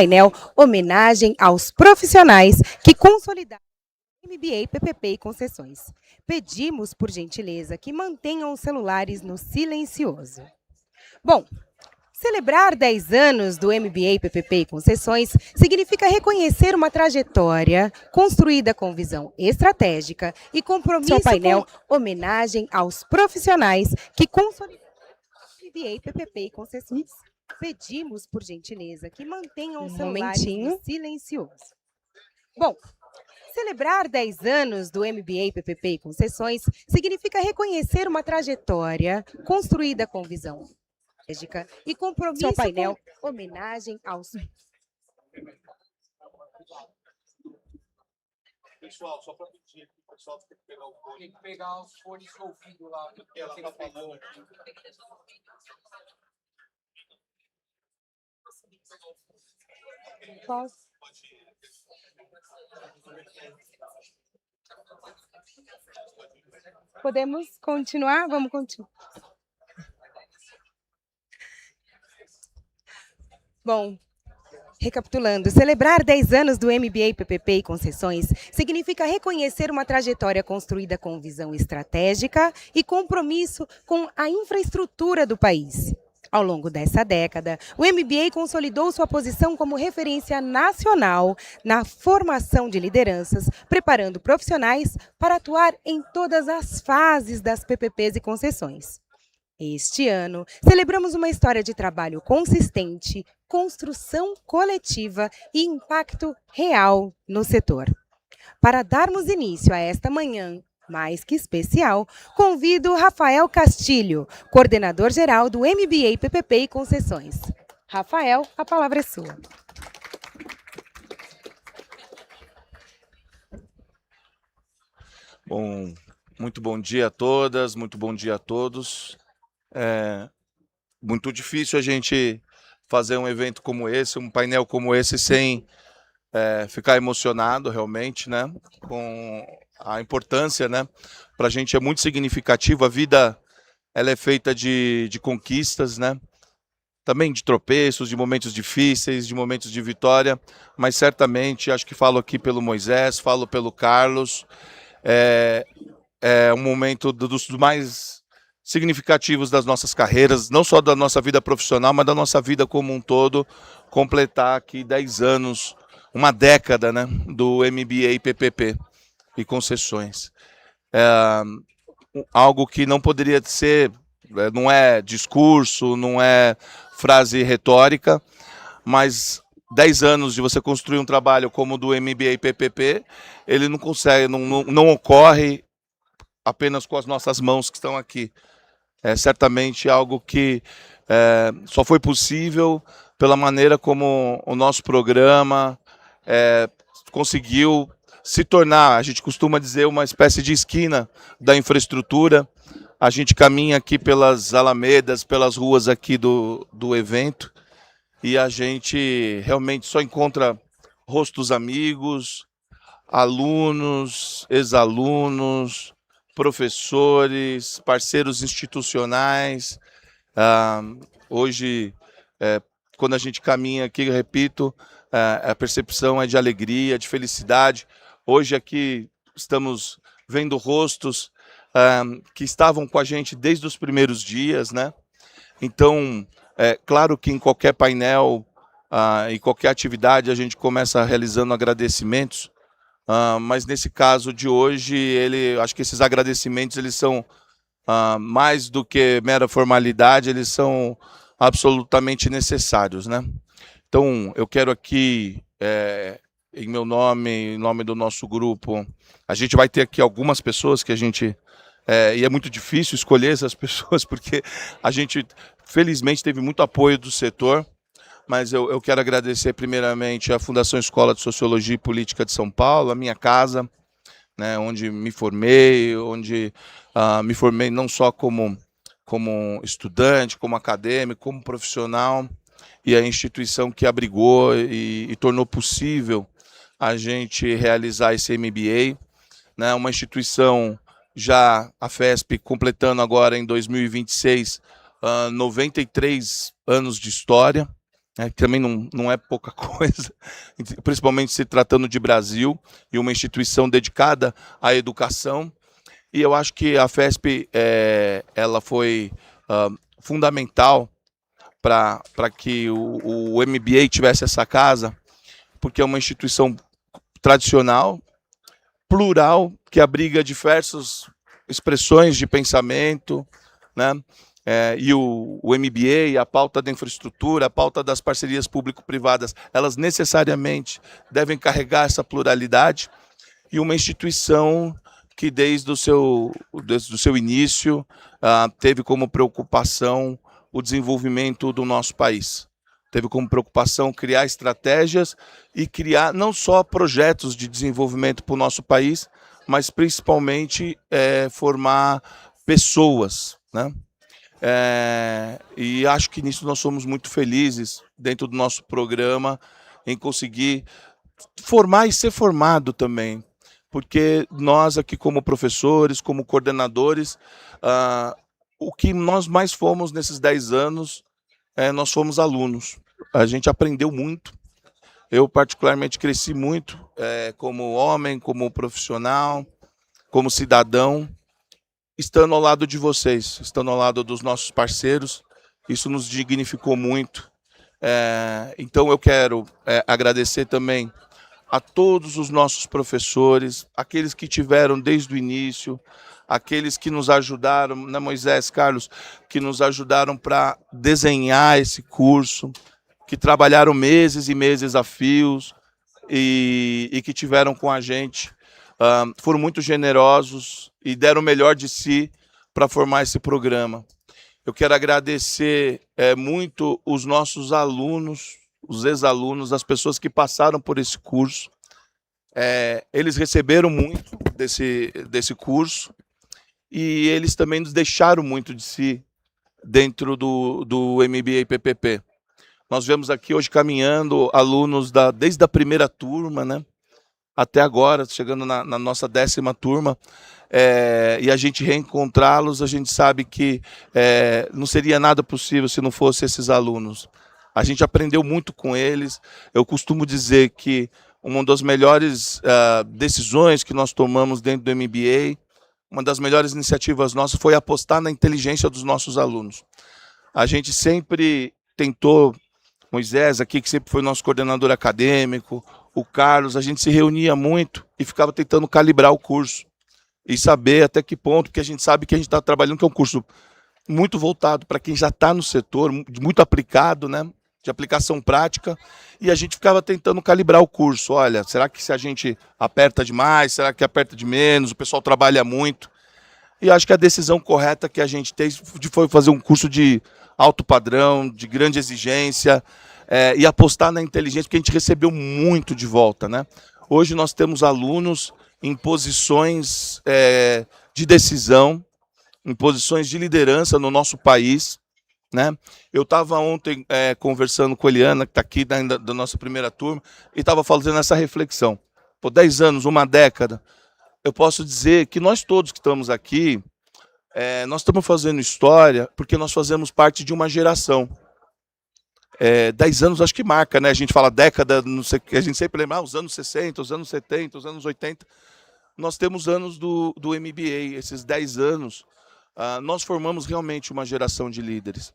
Painel homenagem aos profissionais que consolidaram MBA, PPP e concessões. Pedimos, por gentileza, que mantenham os celulares no silencioso. Bom, celebrar 10 anos do MBA, PPP e concessões significa reconhecer uma trajetória construída com visão estratégica e compromisso. Seu painel homenagem aos profissionais que consolidaram MBA, PPP e concessões. Pedimos, por gentileza, que mantenham os celulares no silencioso. Bom, celebrar 10 anos do MBA, PPP e concessões significa reconhecer uma trajetória construída com visão estratégica e compromisso. Seu painel homenagem aos... Pessoal, só para pedir aqui, o pessoal tem que pegar o fone. Tem que pegar os fones de ouvido lá. Ela tá falando. Posso? Podemos continuar? Vamos continuar. Bom, recapitulando, celebrar 10 anos do MBA, PPP e concessões significa reconhecer uma trajetória construída com visão estratégica e compromisso com a infraestrutura do país. Ao longo dessa década, o MBA consolidou sua posição como referência nacional na formação de lideranças, preparando profissionais para atuar em todas as fases das PPPs e concessões. Este ano, celebramos uma história de trabalho consistente, construção coletiva e impacto real no setor. Para darmos início a esta manhã mais que especial, convido Rafael Castilho, coordenador-geral do MBA, PPP e concessões. Rafael, a palavra é sua. Bom, muito bom dia a todas, muito bom dia a todos. É muito difícil a gente fazer um evento como esse, um painel como esse, sem ficar emocionado realmente, né? Com a importância, né? Para a gente é muito significativo. A vida, ela é feita de conquistas, né? Também de tropeços, de momentos difíceis, de momentos de vitória, mas certamente, acho que falo aqui pelo Moisés, falo pelo Carlos, é um momento dos mais significativos das nossas carreiras, não só da nossa vida profissional, mas da nossa vida como um todo, completar aqui 10 anos, uma década, né, do MBA, PPP e concessões. Algo que não poderia ser, não é discurso, não é frase retórica, mas 10 anos de você construir um trabalho como o do MBA PPP, ele não consegue, não ocorre apenas com as nossas mãos que estão aqui. É certamente algo que só foi possível pela maneira como o nosso programa conseguiu se tornar, a gente costuma dizer, uma espécie de esquina da infraestrutura. A gente caminha aqui pelas alamedas, pelas ruas aqui do evento, e a gente realmente só encontra rostos amigos, alunos, ex-alunos, professores, parceiros institucionais. Hoje, quando a gente caminha aqui, eu repito, a percepção é de alegria, de felicidade. Hoje aqui estamos vendo rostos que estavam com a gente desde os primeiros dias, né? Então, claro que em qualquer painel, em qualquer atividade, a gente começa realizando agradecimentos, mas nesse caso de hoje, acho que esses agradecimentos eles são mais do que mera formalidade, eles são absolutamente necessários, né? Então, eu quero aqui, em meu nome, em nome do nosso grupo, a gente vai ter aqui algumas pessoas que a gente... e é muito difícil escolher essas pessoas, porque a gente, felizmente, teve muito apoio do setor, mas eu quero agradecer primeiramente à Fundação Escola de Sociologia e Política de São Paulo, a minha casa, né, onde me formei, onde me formei não só como estudante, como acadêmico, como profissional, e a instituição que abrigou e tornou possível a gente realizar esse MBA, né, uma instituição, já a FESP, completando agora em 2026, 93 anos de história, que também não é pouca coisa, principalmente se tratando de Brasil e uma instituição dedicada à educação. E eu acho que a FESP ela foi fundamental para que o MBA tivesse essa casa, porque é uma instituição tradicional, plural, que abriga diversas expressões de pensamento, né? E o MBA, a pauta da infraestrutura, a pauta das parcerias público-privadas, elas necessariamente devem carregar essa pluralidade, e uma instituição que desde o seu início teve como preocupação o desenvolvimento do nosso país. Teve como preocupação criar estratégias e criar não só projetos de desenvolvimento para o nosso país, mas principalmente formar pessoas, né? E acho que nisso nós somos muito felizes dentro do nosso programa em conseguir formar e ser formado também, porque nós aqui como professores, como coordenadores, o que nós mais fomos nesses 10 anos, nós fomos alunos. A gente aprendeu muito. Eu particularmente cresci muito como homem, como profissional, como cidadão, estando ao lado de vocês, estando ao lado dos nossos parceiros. Isso nos dignificou muito. Então eu quero agradecer também a todos os nossos professores, aqueles que tiveram desde o início, aqueles que nos ajudaram, né, Moisés, Carlos, que nos ajudaram para desenhar esse curso, que trabalharam meses e meses a fios e que tiveram com a gente, foram muito generosos e deram o melhor de si para formar esse programa. Eu quero agradecer muito os nossos alunos, os ex-alunos, as pessoas que passaram por esse curso. Eles receberam muito desse curso e eles também nos deixaram muito de si dentro do MBA PPP. Nós vemos aqui hoje caminhando alunos desde a primeira turma, né, até agora, chegando na nossa 10ª turma, e a gente reencontrá-los, a gente sabe que não seria nada possível se não fosse esses alunos. A gente aprendeu muito com eles. Eu costumo dizer que uma das melhores decisões que nós tomamos dentro do MBA, uma das melhores iniciativas nossas foi apostar na inteligência dos nossos alunos. A gente sempre tentou, Moisés aqui, que sempre foi nosso coordenador acadêmico, o Carlos, a gente se reunia muito e ficava tentando calibrar o curso e saber até que ponto, porque a gente sabe que a gente está trabalhando, que é um curso muito voltado para quem já está no setor, muito aplicado, né? De aplicação prática, e a gente ficava tentando calibrar o curso. Olha, será que se a gente aperta demais, será que aperta de menos, o pessoal trabalha muito? E acho que a decisão correta que a gente teve foi fazer um curso de alto padrão, de grande exigência, e apostar na inteligência, porque a gente recebeu muito de volta, né? Hoje nós temos alunos em posições de decisão, em posições de liderança no nosso país, né? Eu estava ontem conversando com a Eliana, que está aqui da nossa primeira turma, e estava fazendo essa reflexão. Por 10 anos, uma década, eu posso dizer que nós todos que estamos aqui, nós estamos fazendo história porque nós fazemos parte de uma geração. 10 anos acho que marca, né? A gente fala década, não sei, a gente sempre lembra os anos 60, os anos 70, os anos 80. Nós temos anos do MBA, esses 10 anos, nós formamos realmente uma geração de líderes.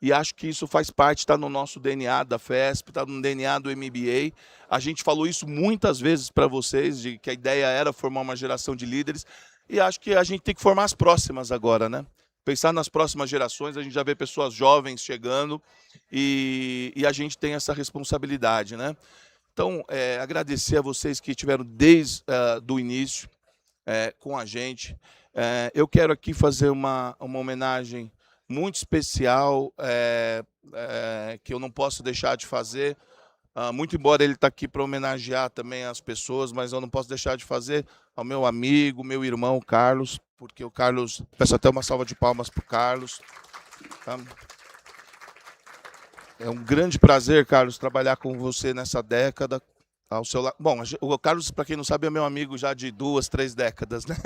E acho que isso faz parte, está no nosso DNA da FESP, está no DNA do MBA. A gente falou isso muitas vezes para vocês, de que a ideia era formar uma geração de líderes, e acho que a gente tem que formar as próximas agora, né? Pensar nas próximas gerações, a gente já vê pessoas jovens chegando, e a gente tem essa responsabilidade, né? Então, agradecer a vocês que estiveram desde do início com a gente. Eu quero aqui fazer uma homenagem muito especial, que eu não posso deixar de fazer, muito embora ele está aqui para homenagear também as pessoas, mas eu não posso deixar de fazer ao meu amigo, meu irmão Carlos, porque o Carlos, peço até uma salva de palmas para o Carlos. Tá? É um grande prazer, Carlos, trabalhar com você nessa década. Ao seu lado. Bom, o Carlos, para quem não sabe, é meu amigo já de 2, 3 décadas, né?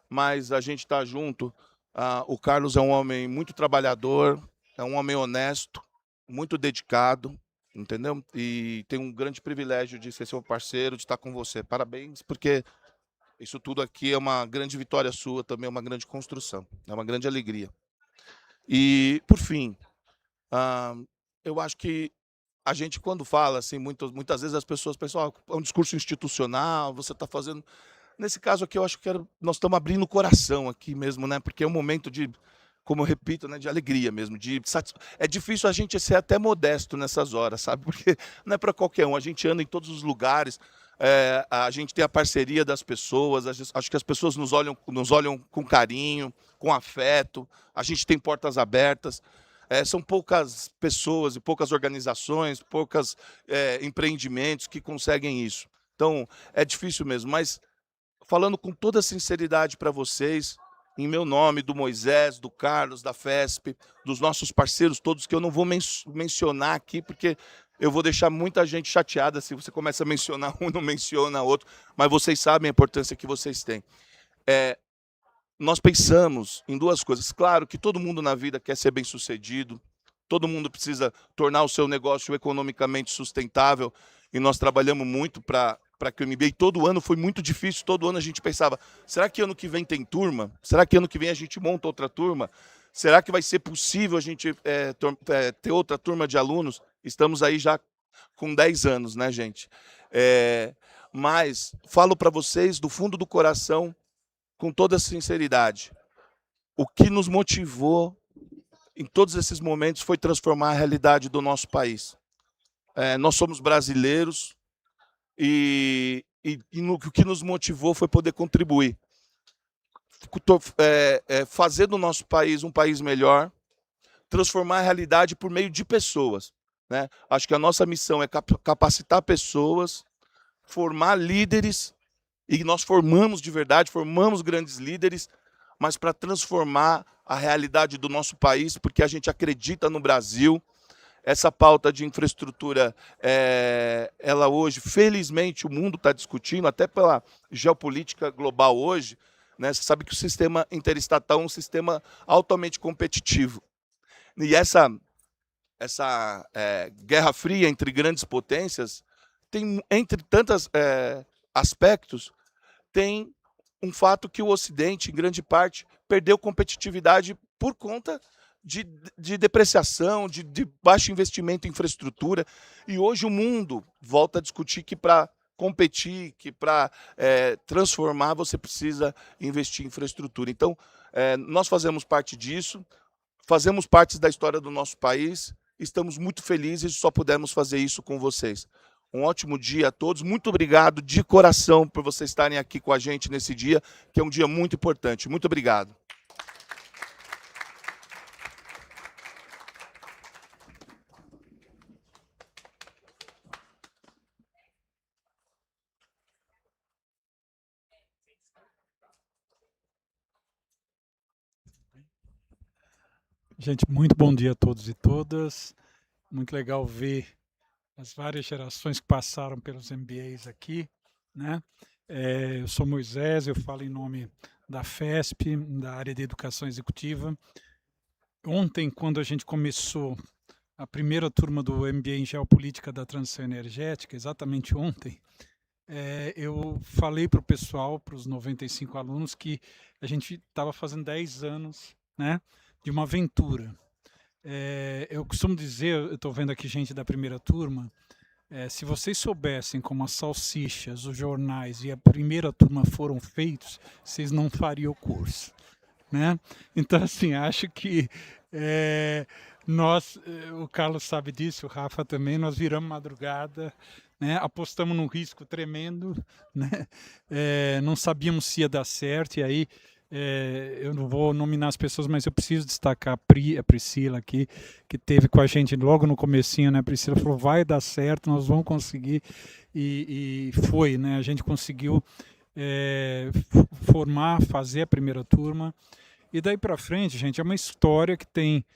Mas a gente está junto. O Carlos é um homem muito trabalhador, é um homem honesto, muito dedicado, entendeu? E tenho um grande privilégio de ser seu parceiro, de estar com você. Parabéns, porque isso tudo aqui é uma grande vitória sua, também é uma grande construção, é uma grande alegria. E, por fim, ah, eu acho que a gente, quando fala, assim, muitas vezes as pessoas pensam: "Ah, é um discurso institucional, você está fazendo". Nesse caso aqui, eu acho que nós estamos abrindo o coração aqui mesmo, né? Porque é um momento de, como eu repito, né, de alegria mesmo, é difícil a gente ser até modesto nessas horas, sabe? Porque não é para qualquer um. A gente anda em todos os lugares, a gente tem a parceria das pessoas, acho que as pessoas nos olham com carinho, com afeto, a gente tem portas abertas. São poucas pessoas e poucas organizações, poucos empreendimentos que conseguem isso. Então, é difícil mesmo, mas falando com toda a sinceridade para vocês, em meu nome, do Moisés, do Carlos, da FESP, dos nossos parceiros todos, que eu não vou mencionar aqui, porque eu vou deixar muita gente chateada se você começa a mencionar um e não menciona outro, mas vocês sabem a importância que vocês têm. Nós pensamos em duas coisas. Claro que todo mundo na vida quer ser bem-sucedido, todo mundo precisa tornar o seu negócio economicamente sustentável, e nós trabalhamos muito para que o MBA, todo ano foi muito difícil, todo ano a gente pensava: será que ano que vem tem turma? Será que ano que vem a gente monta outra turma? Será que vai ser possível a gente ter outra turma de alunos? Estamos aí já com 10 anos, né, gente? Mas falo para vocês do fundo do coração, com toda sinceridade, o que nos motivou em todos esses momentos foi transformar a realidade do nosso país. Nós somos brasileiros e o que nos motivou foi poder contribuir, fazer do nosso país um país melhor, transformar a realidade por meio de pessoas, né? Acho que a nossa missão é capacitar pessoas, formar líderes, e nós formamos de verdade, formamos grandes líderes, mas para transformar a realidade do nosso país, porque a gente acredita no Brasil. Essa pauta de infraestrutura, ela hoje, felizmente, o mundo está discutindo, até pela geopolítica global hoje, né? Você sabe que o sistema interestatal é um sistema altamente competitivo. E essa guerra fria entre grandes potências, entre tantos aspectos, tem um fato que o Ocidente, em grande parte, perdeu competitividade por conta de depreciação, de baixo investimento em infraestrutura. E hoje o mundo volta a discutir que para competir, que para transformar, você precisa investir em infraestrutura. Então, nós fazemos parte disso, fazemos parte da história do nosso país, estamos muito felizes de só pudermos fazer isso com vocês. Um ótimo dia a todos. Muito obrigado de coração por vocês estarem aqui com a gente nesse dia, que é um dia muito importante. Muito obrigado. Gente, muito bom dia a todos e todas. Muito legal ver as várias gerações que passaram pelos MBAs aqui, né? Eu sou Moisés, eu falo em nome da FESP, da área de Educação Executiva. Ontem, quando a gente começou a primeira turma do MBA em Geopolítica da Transição Energética, exatamente ontem, eu falei para o pessoal, para os 95 alunos, que a gente estava fazendo 10 anos, né, de uma aventura. Eu costumo dizer, eu estou vendo aqui gente da primeira turma, se vocês soubessem como as salsichas, os jornais e a primeira turma foram feitos, vocês não fariam o curso, né? Então, assim, acho que nós, o Carlos sabe disso, o Rafa também, nós viramos madrugada, né? Apostamos num risco tremendo, né? Não sabíamos se ia dar certo, e aí eu não vou nominar as pessoas, mas eu preciso destacar a Priscila aqui, que teve com a gente logo no comecinho, né? A Priscila falou: vai dar certo, nós vamos conseguir, e foi, né? A gente conseguiu formar, fazer a primeira turma, e daí para frente, gente, é uma história que tem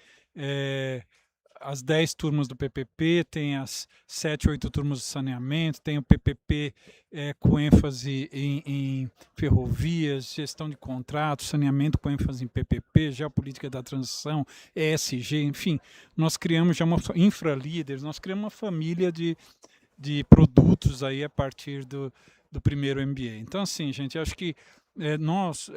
as 10 turmas do PPP, tem as 7, 8 turmas de saneamento, tem o PPP com ênfase em ferrovias, gestão de contratos, saneamento com ênfase em PPP, geopolítica da transição, ESG, enfim, nós criamos já uma infralíderes, nós criamos uma família de produtos aí a partir do primeiro MBA. Então, assim, gente, acho que nós,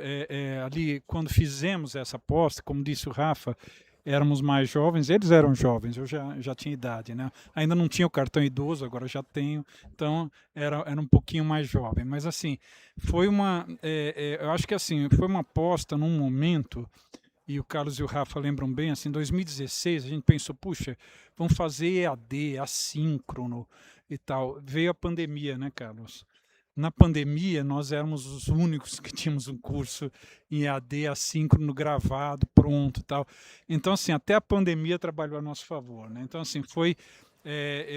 ali, quando fizemos essa aposta, como disse o Rafa, éramos mais jovens, eles eram jovens, eu já tinha idade, né? Ainda não tinha o cartão idoso, agora já tenho, então era um pouquinho mais jovem. Mas, assim, foi eu acho que, assim, foi uma aposta num momento, e o Carlos e o Rafa lembram bem, assim, em 2016 a gente pensou, puxa, vamos fazer EAD, assíncrono e tal. Veio a pandemia, né, Carlos? Na pandemia, nós éramos os únicos que tínhamos um curso em EAD assíncrono, gravado, pronto e tal. Então, assim, até a pandemia trabalhou a nosso favor, né? Então, assim, foi...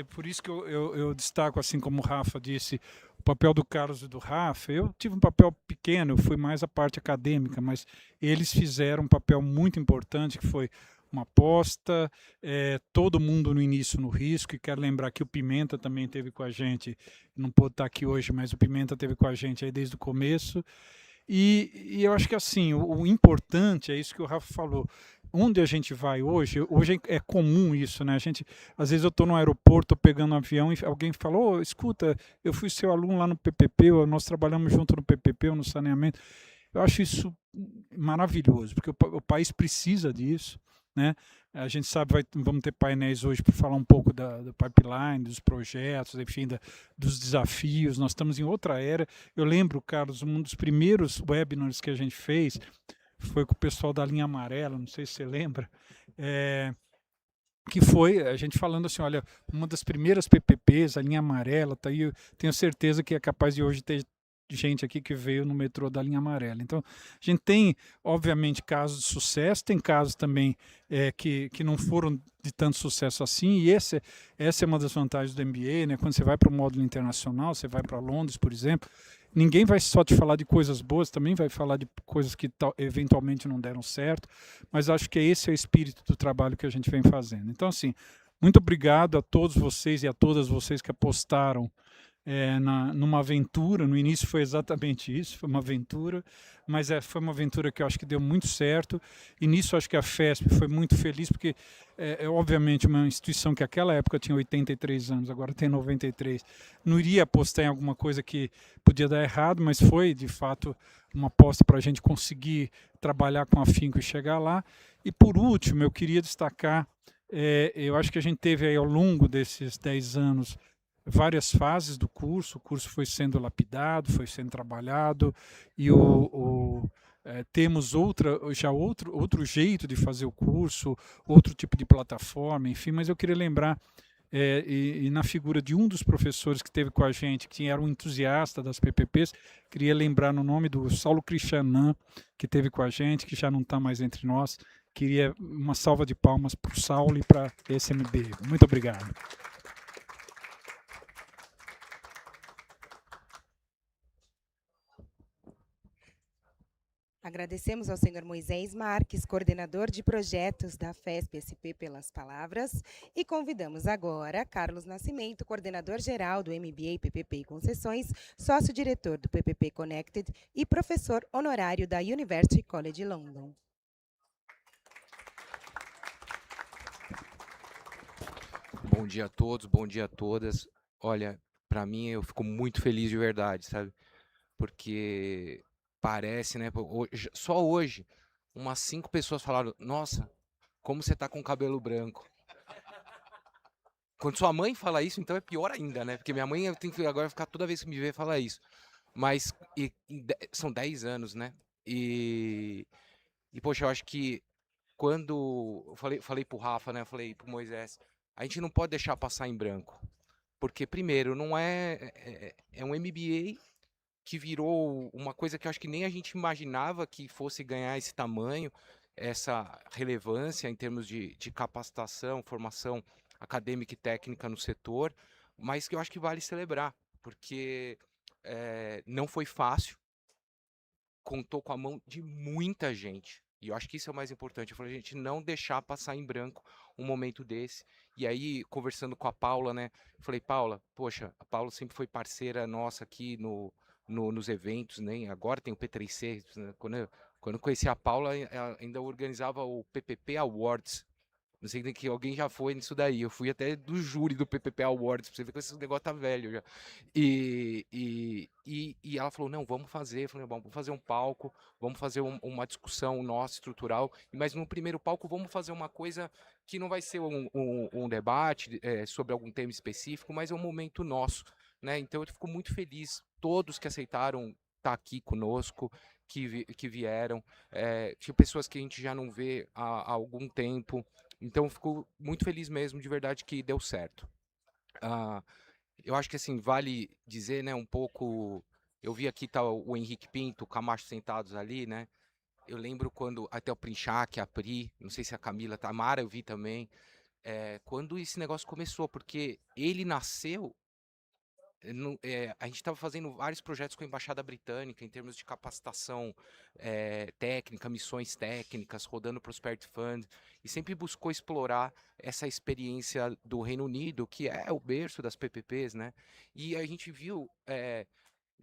por isso que eu destaco, assim como o Rafa disse, o papel do Carlos e do Rafa. Eu tive um papel pequeno, eu fui mais a parte acadêmica, mas eles fizeram um papel muito importante, que foi uma aposta, todo mundo no início no risco, e quero lembrar que o Pimenta também esteve com a gente, não pôde estar aqui hoje, mas o Pimenta esteve com a gente aí desde o começo, e eu acho que assim, o importante é isso que o Rafa falou, onde a gente vai hoje é comum isso, né? A gente, às vezes eu estou no aeroporto, pegando um avião, e alguém falou, escuta, eu fui seu aluno lá no PPP, ou nós trabalhamos junto no PPP ou no saneamento. Eu acho isso maravilhoso, porque o país precisa disso, né? A gente sabe, vamos ter painéis hoje para falar um pouco do pipeline, dos projetos, enfim, dos desafios. Nós estamos em outra era. Eu lembro, Carlos, um dos primeiros webinars que a gente fez foi com o pessoal da linha amarela, não sei se você lembra, que foi a gente falando assim, olha, uma das primeiras PPPs, a linha amarela, tá aí, eu tenho certeza que é capaz de hoje ter gente aqui que veio no metrô da linha amarela. Então, a gente tem, obviamente, casos de sucesso, tem casos também que não foram de tanto sucesso assim, e essa é uma das vantagens do MBA, né? Quando você vai para o módulo internacional, você vai para Londres, por exemplo, ninguém vai só te falar de coisas boas, também vai falar de coisas que eventualmente não deram certo, mas acho que esse é o espírito do trabalho que a gente vem fazendo. Então, assim, muito obrigado a todos vocês e a todas vocês que apostaram numa aventura. No início foi exatamente isso, foi uma aventura, mas foi uma aventura que eu acho que deu muito certo, e nisso acho que a FESP foi muito feliz, porque é obviamente uma instituição que naquela época tinha 83 anos, agora tem 93, não iria apostar em alguma coisa que podia dar errado, mas foi de fato uma aposta para a gente conseguir trabalhar com afinco e chegar lá. E por último, eu queria destacar, eu acho que a gente teve aí ao longo desses 10 anos várias fases do curso, o curso foi sendo lapidado, foi sendo trabalhado, e temos outro jeito de fazer o curso, outro tipo de plataforma, enfim, mas eu queria lembrar, e na figura de um dos professores que esteve com a gente, que era um entusiasta das PPPs, queria lembrar no nome do Saulo Cristianan, que esteve com a gente, que já não está mais entre nós. Queria uma salva de palmas para o Saulo e para a SMB. Muito obrigado. Agradecemos ao senhor Moisés Marques, coordenador de projetos da FESP-SP, pelas palavras, e convidamos agora Carlos Nascimento, coordenador-geral do MBA PPP e Concessões, sócio-diretor do PPP Connected e professor honorário da University College London. Bom dia a todos, bom dia a todas. Olha, para mim eu fico muito feliz de verdade, sabe? Porque parece, né? Só hoje, umas 5 pessoas falaram, nossa, como você tá com cabelo branco. Quando sua mãe fala isso, então é pior ainda, né? Porque minha mãe eu tenho que agora ficar toda vez que me vê falar isso. Mas são 10 anos, né? E poxa, eu acho que quando eu falei pro Rafa, né? Eu falei pro Moisés, a gente não pode deixar passar em branco. Porque, primeiro, não é um MBA que virou uma coisa que eu acho que nem a gente imaginava que fosse ganhar esse tamanho, essa relevância em termos de capacitação, formação acadêmica e técnica no setor, mas que eu acho que vale celebrar, porque não foi fácil, contou com a mão de muita gente. E eu acho que isso é o mais importante. Eu falei, gente, não deixar passar em branco um momento desse. E aí, conversando com a Paula, né? Eu falei, Paula, poxa, a Paula sempre foi parceira nossa aqui nos eventos, né? Agora tem o P3C. Né? Quando eu conheci a Paula, ela ainda organizava o PPP Awards. Não sei que alguém já foi nisso daí. Eu fui até do júri do PPP Awards, pra você ver que esse negócio tá velho já. E ela falou, não, vamos fazer. Eu falei, bom, vamos fazer um palco, vamos fazer uma discussão nossa, estrutural. Mas no primeiro palco, vamos fazer uma coisa que não vai ser um debate sobre algum tema específico, mas é um momento nosso, né? Então eu fico muito feliz, todos que aceitaram estar aqui conosco, que vieram. Tinha pessoas que a gente já não vê há algum tempo. Então, fico muito feliz mesmo, de verdade, que deu certo. Ah, eu acho que, assim, vale dizer, né, um pouco... Eu vi aqui tá o Henrique Pinto, o Camacho sentados ali, né? Eu lembro quando, até o Princhac, a Pri, não sei se a Camila, a Mara eu vi também, quando esse negócio começou, porque ele nasceu a gente estava fazendo vários projetos com a Embaixada Britânica em termos de capacitação técnica, missões técnicas, rodando o Prosperity Fund, e sempre buscou explorar essa experiência do Reino Unido, que é o berço das PPPs, né? E a gente viu,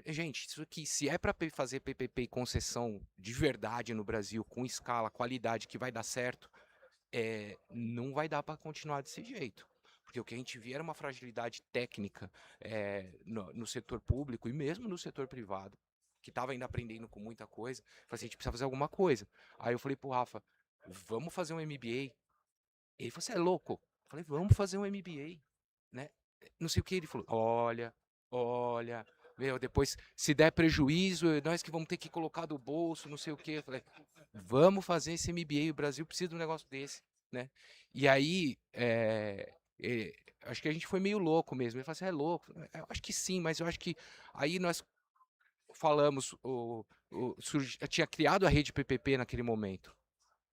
gente, isso aqui, se é para fazer PPP e concessão de verdade no Brasil, com escala, qualidade, que vai dar certo, não vai dar para continuar desse jeito. Porque o que a gente via era uma fragilidade técnica no setor público e mesmo no setor privado, que estava ainda aprendendo com muita coisa. Falei assim, a gente precisa fazer alguma coisa. Aí eu falei pro Rafa, vamos fazer um MBA. Ele falou, você é louco? Eu falei, vamos fazer um MBA, né? Não sei o que, ele falou, olha, meu, depois se der prejuízo, nós que vamos ter que colocar do bolso, não sei o que. Eu falei, vamos fazer esse MBA, o Brasil precisa de um negócio desse, né? E aí, acho que a gente foi meio louco mesmo. Ele falou assim, é louco? Eu acho que sim, mas eu acho que aí nós falamos, tinha criado a rede PPP naquele momento.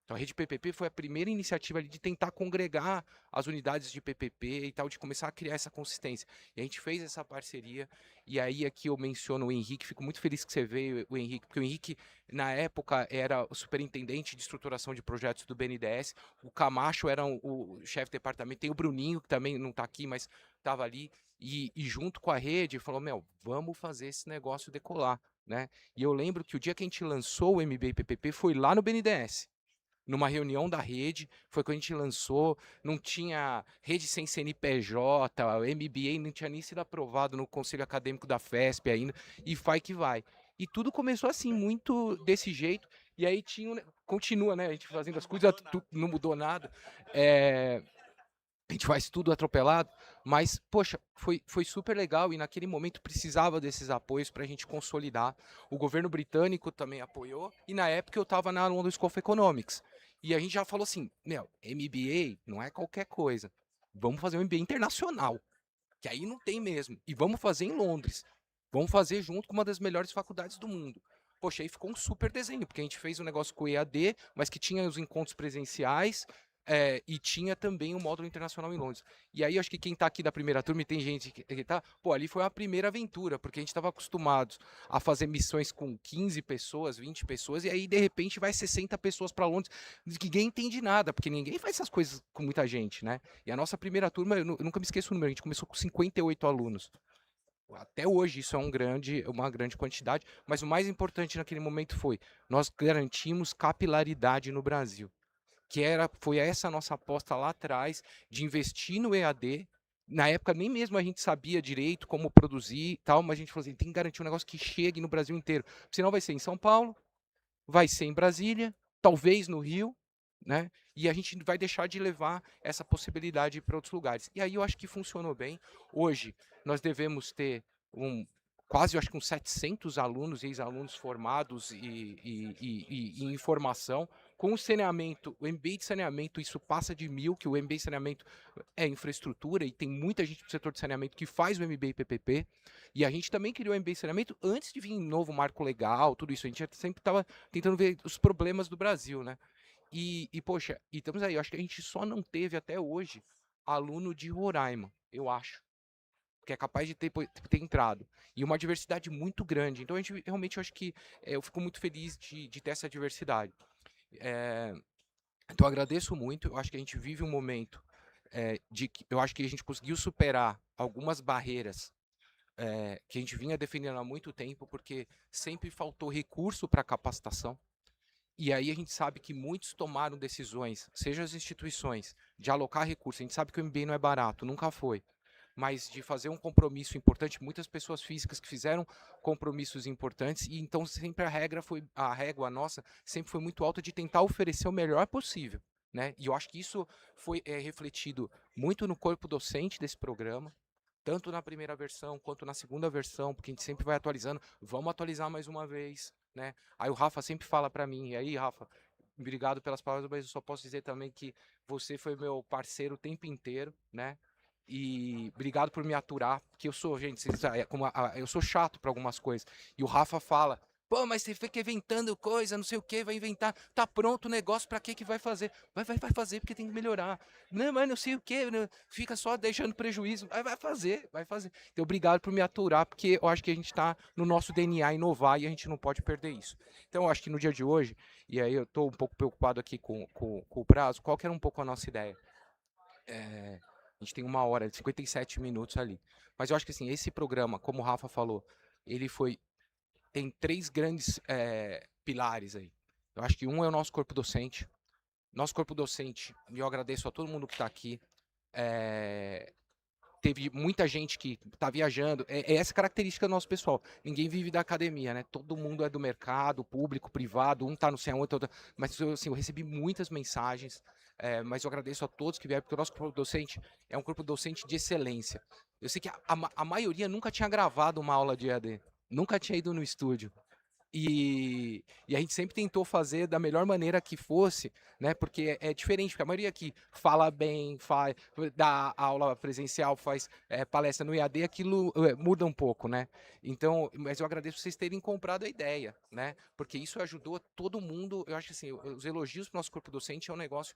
Então a rede PPP foi a primeira iniciativa ali de tentar congregar as unidades de PPP e tal, de começar a criar essa consistência. E a gente fez essa parceria, e aí aqui eu menciono o Henrique, fico muito feliz que você veio, o Henrique, porque o Henrique, na época, era o superintendente de estruturação de projetos do BNDES, o Camacho era o chefe de departamento, tem o Bruninho, que também não está aqui, mas estava ali, e junto com a rede, falou, vamos fazer esse negócio decolar, né? E eu lembro que o dia que a gente lançou o MBA PPP foi lá no BNDES. Numa reunião da rede, foi quando a gente lançou, não tinha rede sem CNPJ, o MBA não tinha nem sido aprovado no Conselho Acadêmico da FESP ainda, e vai que vai. E tudo começou assim, muito desse jeito, e aí continua, né, a gente fazendo as coisas, não mudou nada, a gente faz tudo atropelado, mas, poxa, foi super legal e naquele momento precisava desses apoios para a gente consolidar. O governo britânico também apoiou e na época eu estava na London School of Economics. E a gente já falou assim, MBA não é qualquer coisa, vamos fazer um MBA internacional, que aí não tem mesmo, e vamos fazer em Londres, vamos fazer junto com uma das melhores faculdades do mundo. Poxa, aí ficou um super desenho, porque a gente fez um negócio com o EAD, mas que tinha os encontros presenciais, e tinha também o módulo internacional em Londres. E aí, acho que quem está aqui da primeira turma, e tem gente que tá, ali foi a primeira aventura, porque a gente estava acostumado a fazer missões com 15 pessoas, 20 pessoas, e aí, de repente, vai 60 pessoas para Londres, que ninguém entende nada, porque ninguém faz essas coisas com muita gente, né? E a nossa primeira turma, eu nunca me esqueço o número, a gente começou com 58 alunos. Até hoje isso é uma grande quantidade, mas o mais importante naquele momento foi, nós garantimos capilaridade no Brasil. Foi essa nossa aposta lá atrás de investir no EAD. Na época nem mesmo a gente sabia direito como produzir e tal, mas a gente falou assim, tem que garantir um negócio que chegue no Brasil inteiro. Senão vai ser em São Paulo, vai ser em Brasília, talvez no Rio, né? E a gente vai deixar de levar essa possibilidade para outros lugares. E aí eu acho que funcionou bem. Hoje nós devemos ter quase, eu acho que uns 700 alunos e ex-alunos formados e em formação. Com o saneamento, o MBA de saneamento, isso passa de 1.000, que o MBA de saneamento é infraestrutura e tem muita gente do setor de saneamento que faz o MBA PPP. E a gente também criou o MBA de saneamento antes de vir um novo marco legal, tudo isso. A gente sempre estava tentando ver os problemas do Brasil, né? Poxa, e estamos aí. Eu acho que a gente só não teve até hoje aluno de Roraima, eu acho, que é capaz de ter entrado. E uma diversidade muito grande. Então, a gente realmente, eu acho que eu fico muito feliz de ter essa diversidade. Então, eu agradeço muito. Eu acho que a gente vive um momento de que eu acho que a gente conseguiu superar algumas barreiras que a gente vinha defendendo há muito tempo, porque sempre faltou recurso para capacitação. E aí a gente sabe que muitos tomaram decisões, seja as instituições, de alocar recursos. A gente sabe que o MBA não é barato, nunca foi. Mas de fazer um compromisso importante, muitas pessoas físicas que fizeram compromissos importantes, e então sempre a régua nossa sempre foi muito alta de tentar oferecer o melhor possível. Né? E eu acho que isso foi refletido muito no corpo docente desse programa, tanto na primeira versão quanto na segunda versão, porque a gente sempre vai atualizando, vamos atualizar mais uma vez, né? Aí o Rafa sempre fala para mim, e aí, Rafa, obrigado pelas palavras, mas eu só posso dizer também que você foi meu parceiro o tempo inteiro, né? E obrigado por me aturar, porque eu sou, gente, eu sou chato para algumas coisas. E o Rafa fala: "Pô, mas você fica inventando coisa, não sei o que, vai inventar. Tá pronto o negócio, pra que vai fazer? Vai fazer porque tem que melhorar. Não, mas não sei o que, fica só deixando prejuízo. Vai fazer, vai fazer." Então, obrigado por me aturar, porque eu acho que a gente tá no nosso DNA inovar e a gente não pode perder isso. Então, eu acho que no dia de hoje, e aí eu tô um pouco preocupado aqui com o prazo, qual que era um pouco a nossa ideia? A gente tem 1 hora, 57 minutos ali. Mas eu acho que assim, esse programa, como o Rafa falou, ele tem 3 grandes pilares aí. Eu acho que um é o nosso corpo docente. Nosso corpo docente, e eu agradeço a todo mundo que está aqui. Teve muita gente que está viajando. É essa característica do nosso pessoal. Ninguém vive da academia, né? Todo mundo é do mercado, público, privado. Um está no céu, outro. Mas assim, eu recebi muitas mensagens. Mas eu agradeço a todos que vieram, porque o nosso corpo docente é um corpo docente de excelência. Eu sei que a maioria nunca tinha gravado uma aula de EAD, nunca tinha ido no estúdio. E a gente sempre tentou fazer da melhor maneira que fosse, né? Porque é diferente, porque a maioria aqui fala bem, dá aula presencial, faz palestra no EAD, aquilo muda um pouco, né? Então, mas eu agradeço vocês terem comprado a ideia, né? Porque isso ajudou todo mundo. Eu acho que assim, os elogios para o nosso corpo docente é um negócio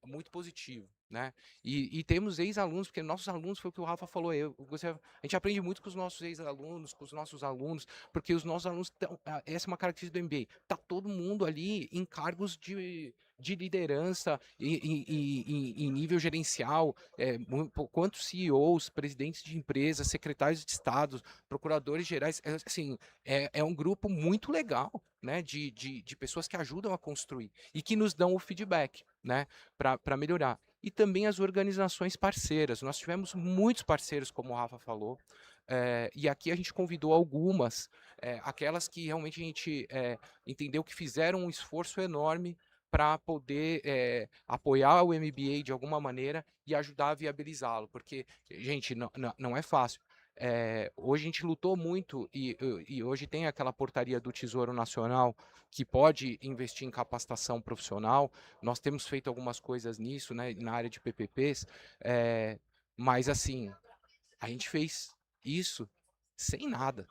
muito positivo, né? E temos ex-alunos, porque nossos alunos, foi o que o Rafa falou, a gente aprende muito com os nossos ex-alunos, com os nossos alunos, porque os nossos alunos essa é uma característica do MBA. Tá todo mundo ali em cargos de liderança em nível gerencial, quantos CEOs, presidentes de empresas, secretários de Estado, procuradores gerais, assim, é um grupo muito legal, né, de pessoas que ajudam a construir e que nos dão o feedback, né, para melhorar. E também as organizações parceiras. Nós tivemos muitos parceiros, como o Rafa falou, e aqui a gente convidou algumas, aquelas que realmente a gente entendeu que fizeram um esforço enorme para poder apoiar o MBA de alguma maneira e ajudar a viabilizá-lo, porque, gente, não é fácil. Hoje a gente lutou muito e hoje tem aquela portaria do Tesouro Nacional que pode investir em capacitação profissional. Nós temos feito algumas coisas nisso, né, na área de PPPs, mas assim, a gente fez isso sem nada,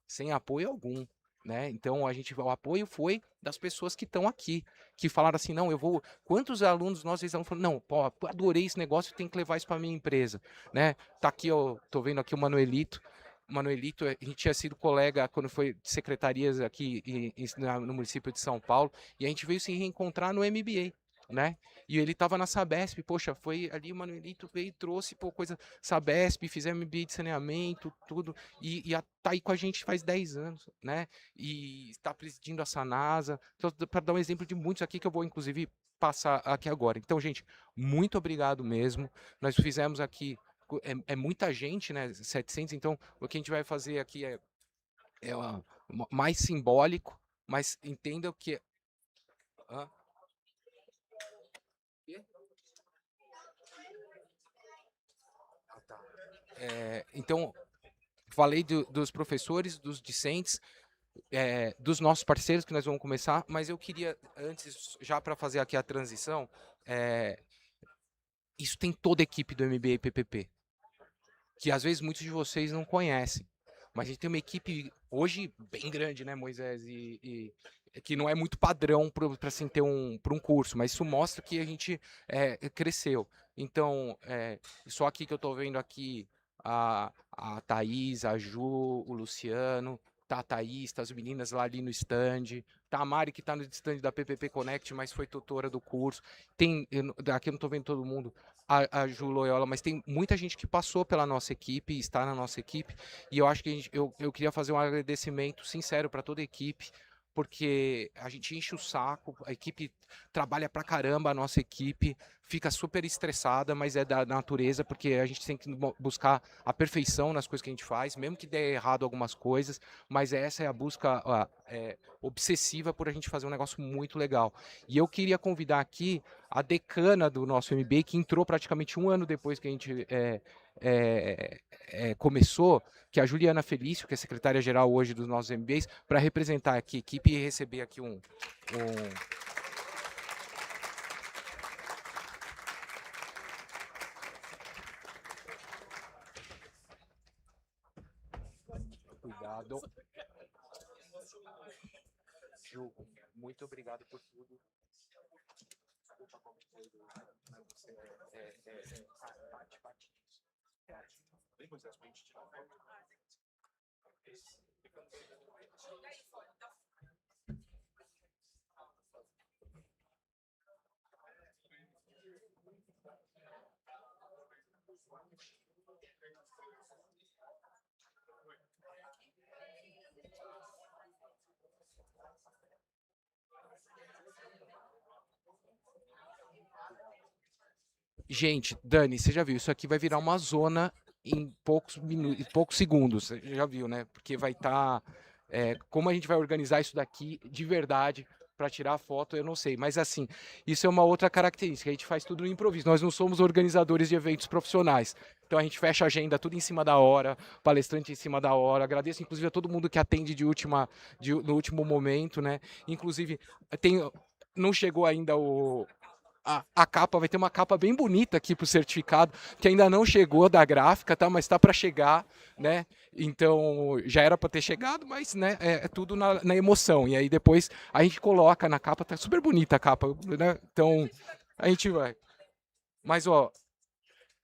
sem apoio algum, né? Então o apoio foi das pessoas que estão aqui, que falaram assim, não, eu vou. Quantos alunos nós alunos falaram, não, pô, adorei esse negócio, tem que levar isso para minha empresa, né? Tá aqui, eu tô vendo aqui o Manuelito. O Manuelito, a gente tinha sido colega quando foi de secretarias aqui no município de São Paulo, e a gente veio se reencontrar no MBA, né? E ele estava na Sabesp, poxa, foi ali o Manuelito veio e trouxe, pô, coisa Sabesp, fizemos MBA de saneamento, tudo, e tá aí com a gente faz 10 anos, né? E está presidindo a Sanasa, então, para dar um exemplo de muitos aqui que eu vou, inclusive, passar aqui agora. Então, gente, muito obrigado mesmo. Nós fizemos aqui, muita gente, né? 700, então o que a gente vai fazer aqui mais simbólico, mas entenda que. Hã? Ah, tá. Então, falei dos professores, dos discentes, dos nossos parceiros que nós vamos começar, mas eu queria, antes, já para fazer aqui a transição, isso tem toda a equipe do MBA PPP, que às vezes muitos de vocês não conhecem, mas a gente tem uma equipe hoje bem grande, né, Moisés, e que não é muito padrão para assim, ter para um curso, mas isso mostra que a gente cresceu. Então, só aqui que eu estou vendo aqui a Thaís, a Ju, o Luciano, tá a Thaís, tá as meninas lá ali no stand, tá a Mari que tá no stand da PPP Connect, mas foi tutora do curso. Tem, aqui eu não tô vendo todo mundo, a Ju Loyola, mas tem muita gente que passou pela nossa equipe, está na nossa equipe, e eu acho que eu queria fazer um agradecimento sincero para toda a equipe, porque a gente enche o saco, a equipe trabalha pra caramba, a nossa equipe fica super estressada, mas é da natureza, porque a gente tem que buscar a perfeição nas coisas que a gente faz, mesmo que dê errado algumas coisas, mas essa é a busca obsessiva por a gente fazer um negócio muito legal. E eu queria convidar aqui a decana do nosso MBA, que entrou praticamente um ano depois que a gente começou, que é a Juliana Felício, que é secretária-geral hoje dos nossos MBAs, para representar aqui a equipe e receber aqui Cuidado. Ju, muito obrigado por tudo. Desculpa qualquer coisa, mas você parte disso. Vem com essas pra gente tirar foto. Gente, Dani, você já viu, isso aqui vai virar uma zona em poucos minutos, em poucos segundos, você já viu, né? Porque vai estar, como a gente vai organizar isso daqui de verdade para tirar foto, eu não sei, mas assim, isso é uma outra característica, a gente faz tudo no improviso, nós não somos organizadores de eventos profissionais, então a gente fecha a agenda tudo em cima da hora, palestrante em cima da hora, agradeço inclusive a todo mundo que atende no último momento, né? Inclusive, não chegou ainda a capa, vai ter uma capa bem bonita aqui pro certificado, que ainda não chegou da gráfica, tá? Mas tá para chegar, né? Então, já era para ter chegado, mas né, é tudo na emoção. E aí depois a gente coloca na capa, tá super bonita a capa, né? Então, a gente vai. Mas, ó,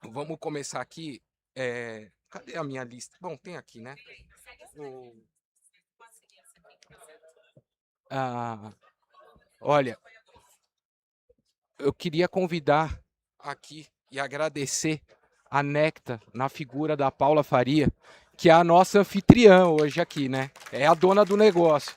vamos começar aqui. Cadê a minha lista? Bom, tem aqui, né? Olha, eu queria convidar aqui e agradecer a Necta na figura da Paula Faria, que é a nossa anfitriã hoje aqui, né? É a dona do negócio.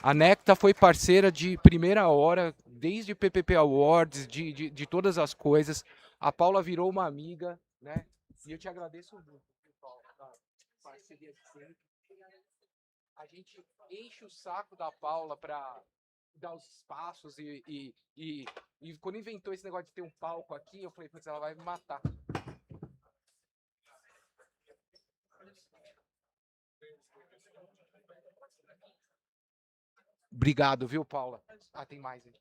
A Necta foi parceira de primeira hora, desde PPP Awards, de todas as coisas. A Paula virou uma amiga, né? E eu te agradeço muito, Paula, da parceria de sempre. A gente enche o saco da Paula para dar os espaços e quando inventou esse negócio de ter um palco aqui, eu falei, putz, ela vai me matar. Obrigado, viu, Paula? Tem mais aí.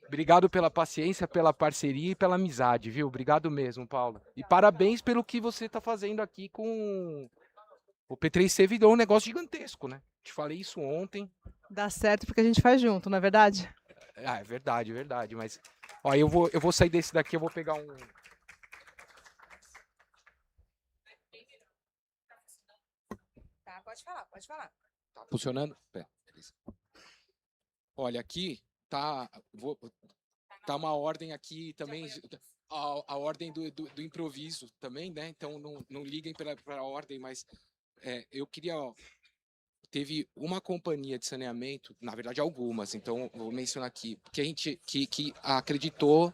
Obrigado pela paciência, pela parceria e pela amizade, viu? Obrigado mesmo, Paula. E parabéns pelo que você está fazendo aqui com o P3C, virou um negócio gigantesco, né? Te falei isso ontem. Dá certo porque a gente faz junto, não é verdade? É verdade, é verdade. Mas, ó, eu vou sair desse daqui, eu vou pegar um... Tá, pode falar, pode falar. Tá funcionando? Beleza. Olha, aqui tá uma ordem aqui também, a ordem do improviso também, né? Então não liguem para a ordem, mas eu queria... Teve uma companhia de saneamento, na verdade algumas, então vou mencionar aqui, que a gente que acreditou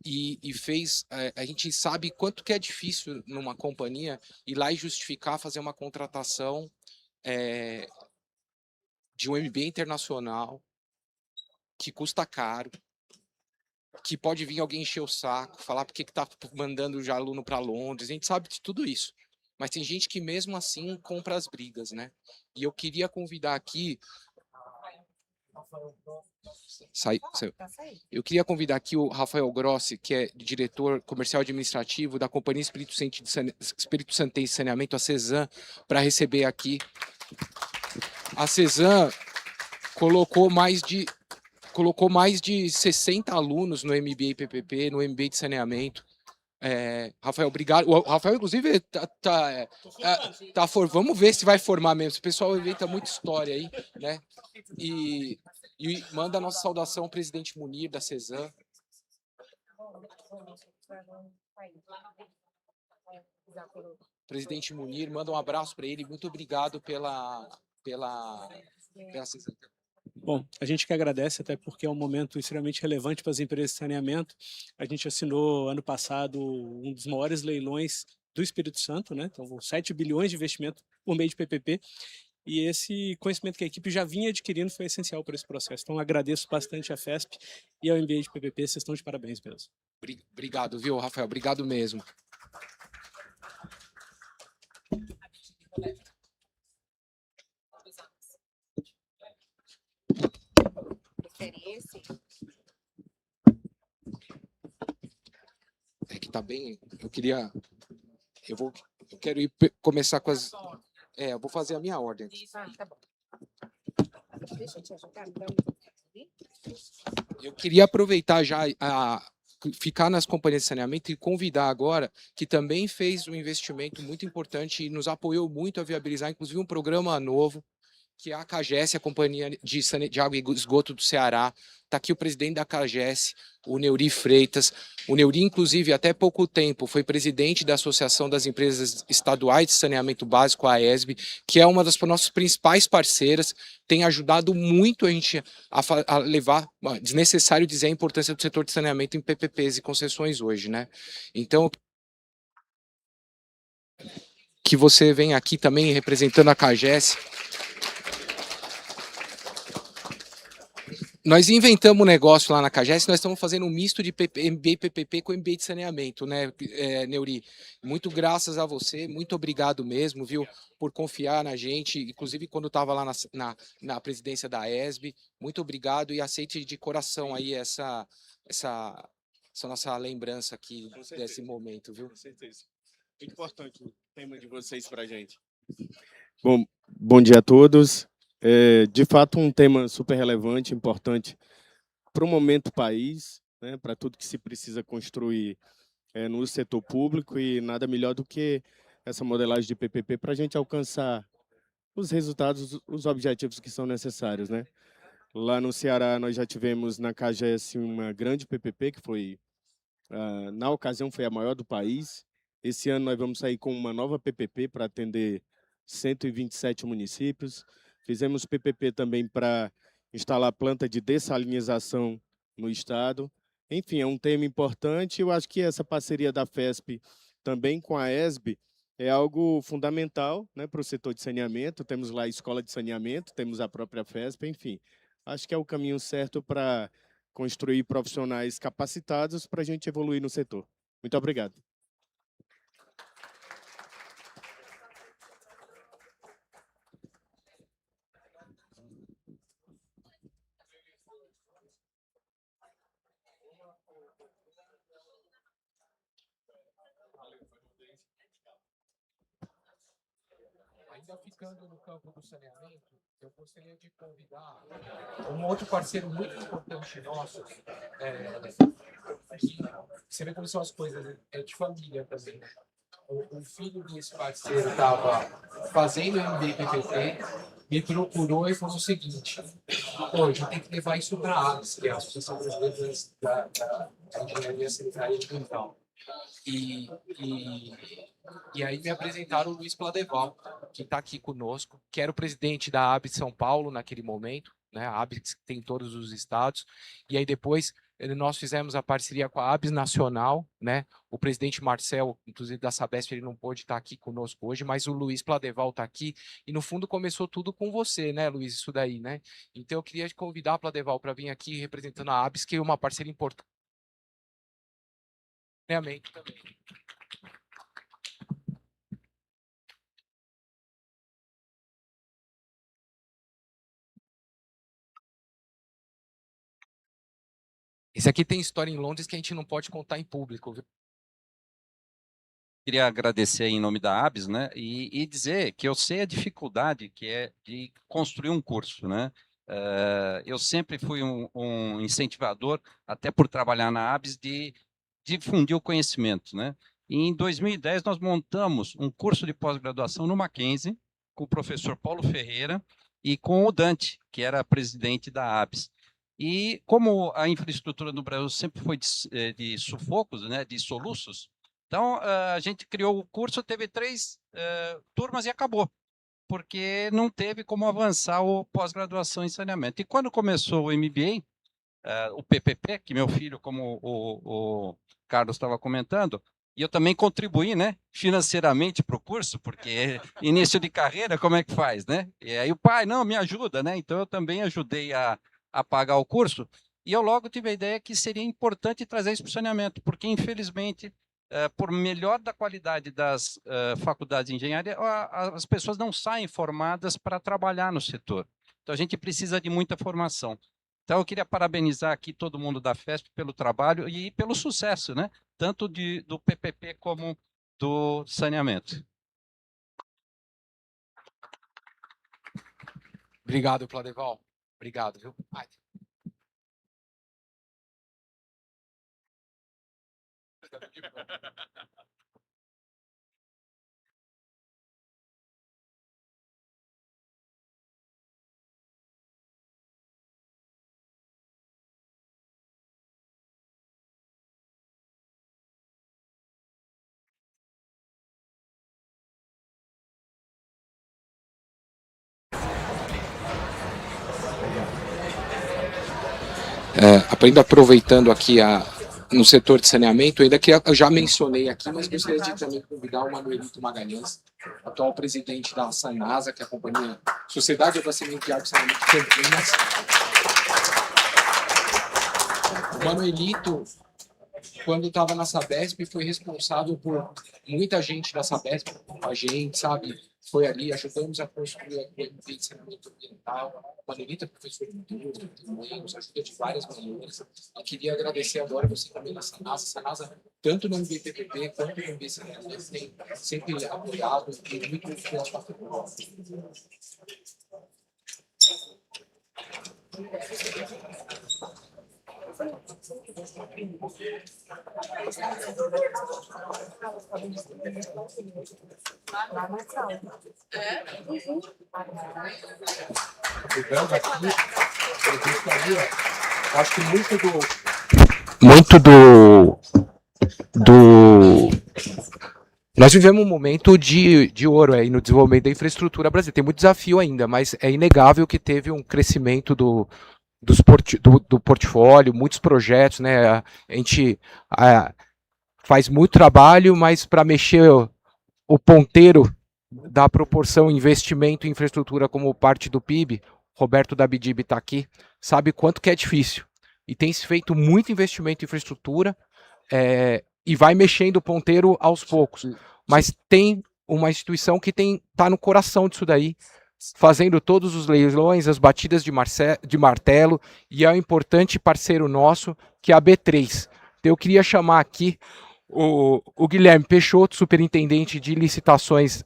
e fez, a gente sabe quanto que é difícil numa companhia ir lá e justificar fazer uma contratação de um MBA internacional que custa caro, que pode vir alguém encher o saco, falar por que está mandando já aluno para Londres, a gente sabe de tudo isso. Mas tem gente que mesmo assim compra as brigas, né? E eu queria convidar aqui... Saiu. Eu queria convidar aqui o Rafael Grossi, que é diretor comercial administrativo da Companhia Espírito Santense de Saneamento, a CESAM, para receber aqui. A CESAM colocou mais de 60 alunos no MBA PPP, no MBA de saneamento. Rafael, obrigado. O Rafael, inclusive, vamos ver se vai formar mesmo. O pessoal inventa muita história aí, né? E manda a nossa saudação ao presidente Munir da CESAM. Presidente Munir, manda um abraço para ele. Muito obrigado pela CESAM. Bom, a gente que agradece, até porque é um momento extremamente relevante para as empresas de saneamento. A gente assinou ano passado um dos maiores leilões do Espírito Santo, né? Então, 7 bilhões de investimento por meio de PPP. E esse conhecimento que a equipe já vinha adquirindo foi essencial para esse processo. Então, agradeço bastante a FESP e ao MBA de PPP. Vocês estão de parabéns mesmo. Obrigado, viu, Rafael? Obrigado mesmo. É que tá bem. Eu quero começar com as. Eu vou fazer a minha ordem. Tá bom. Deixa eu te ajudar, então. Eu queria aproveitar já ficar nas companhias de saneamento e convidar agora, que também fez um investimento muito importante e nos apoiou muito a viabilizar, inclusive, um programa novo, que é a CAGES, a Companhia de Água e Esgoto do Ceará. Está aqui o presidente da CAGES, o Neuri Freitas. O Neuri, inclusive, até pouco tempo, foi presidente da Associação das Empresas Estaduais de Saneamento Básico, a AESB, que é uma das nossas principais parceiras, tem ajudado muito a gente a levar, desnecessário dizer a importância do setor de saneamento em PPPs e concessões hoje, né? Então, que você vem aqui também representando a CAGES. Nós inventamos um negócio lá na CAGES, nós estamos fazendo um misto de MBA e PPP com MBA de saneamento, né, Neuri? Muito graças a você, muito obrigado mesmo, viu, por confiar na gente, inclusive quando estava lá na presidência da ESB. Muito obrigado e aceite de coração aí essa nossa lembrança aqui desse momento, viu? Com certeza. Muito importante o tema de vocês para a gente. Bom dia a todos. De fato, um tema super relevante, importante para o momento país, né, para tudo que se precisa construir no setor público, e nada melhor do que essa modelagem de PPP para a gente alcançar os resultados, os objetivos que são necessários, né? Lá no Ceará, nós já tivemos na CAGES uma grande PPP, que foi, na ocasião, foi a maior do país. Esse ano nós vamos sair com uma nova PPP para atender 127 municípios. Fizemos PPP também para instalar planta de dessalinização no estado. Enfim, é um tema importante. Eu acho que essa parceria da FESP também com a ESB é algo fundamental, né, para o setor de saneamento. Temos lá a escola de saneamento, temos a própria FESP, enfim. Acho que é o caminho certo para construir profissionais capacitados para a gente evoluir no setor. Muito obrigado. Ainda ficando no campo do saneamento, eu gostaria de convidar um outro parceiro muito importante nosso. Você vê como são as coisas, é de família também. O filho desse parceiro estava fazendo MBA PPP, me procurou e falou o seguinte: hoje tem que levar isso para a ABS, que é a Associação Brasileira da Engenharia Sanitária e Ambiental. E aí me apresentaram o Luiz Pladeval, que está aqui conosco, que era o presidente da ABS São Paulo naquele momento, né? A ABS tem em todos os estados. E aí depois nós fizemos a parceria com a ABS Nacional, né? O presidente Marcel, inclusive da Sabesp, ele não pôde estar aqui conosco hoje, mas o Luiz Pladeval está aqui. E no fundo começou tudo com você, né, Luiz? Isso daí, né? Então eu queria te convidar, Pladeval, para vir aqui representando a ABS, que é uma parceria importante. Também. Esse aqui tem história em Londres que a gente não pode contar em público, viu? Queria agradecer em nome da ABS, né, e dizer que eu sei a dificuldade que é de construir um curso, né? Eu sempre fui um incentivador, até por trabalhar na ABS, de difundir o conhecimento, né? E em 2010 nós montamos um curso de pós-graduação no Mackenzie, com o professor Paulo Ferreira e com o Dante, que era presidente da ABS. E como a infraestrutura no Brasil sempre foi de sufocos, né, de soluços, então a gente criou o curso, teve 3 turmas e acabou, porque não teve como avançar o pós-graduação em saneamento. E quando começou o MBA, o PPP, que meu filho, como o Carlos estava comentando, e eu também contribuí, né, financeiramente para o curso, porque início de carreira, como é que faz, né? E aí o pai, não, me ajuda, né? Então eu também ajudei a pagar o curso, e eu logo tive a ideia que seria importante trazer isso para o saneamento, porque infelizmente, por melhor da qualidade das faculdades de engenharia, as pessoas não saem formadas para trabalhar no setor. Então a gente precisa de muita formação. Então, eu queria parabenizar aqui todo mundo da FESP pelo trabalho e pelo sucesso, né? Tanto do PPP como do saneamento. Obrigado, Claudeval. Obrigado, viu? Ainda aproveitando aqui no setor de saneamento, ainda que eu já mencionei aqui, mas gostaria de também convidar o Manuelito Magalhães, atual presidente da Sanasa, que é a companhia Sociedade de Abastecimento de Água e Saneamento de Campinas. O Manuelito, quando estava na Sabesp, foi responsável por muita gente da Sabesp, a gente, sabe? Foi ali, ajudamos a construir o MBA de saneamento ambiental. O Manuelito é professor de indústria, também nos ajuda de várias maneiras. Eu queria agradecer agora você também na Sanasa. Sanasa, tanto no MBPPP quanto no MBA Saneamento, tem sempre apoiado e muito forte para o acho que Nós vivemos um momento de ouro aí no desenvolvimento da infraestrutura brasileira. Tem muito desafio ainda, mas é inegável que teve um crescimento do portfólio, muitos projetos, né? A gente faz muito trabalho, mas para mexer o ponteiro da proporção investimento em infraestrutura como parte do PIB, Roberto da Bidib está aqui, sabe quanto que é difícil. E tem se feito muito investimento em infraestrutura e vai mexendo o ponteiro aos poucos. Mas tem uma instituição que está no coração disso daí, fazendo todos os leilões, as batidas de martelo, e é um importante parceiro nosso, que é a B3. Então, eu queria chamar aqui o Guilherme Peixoto, superintendente de licitações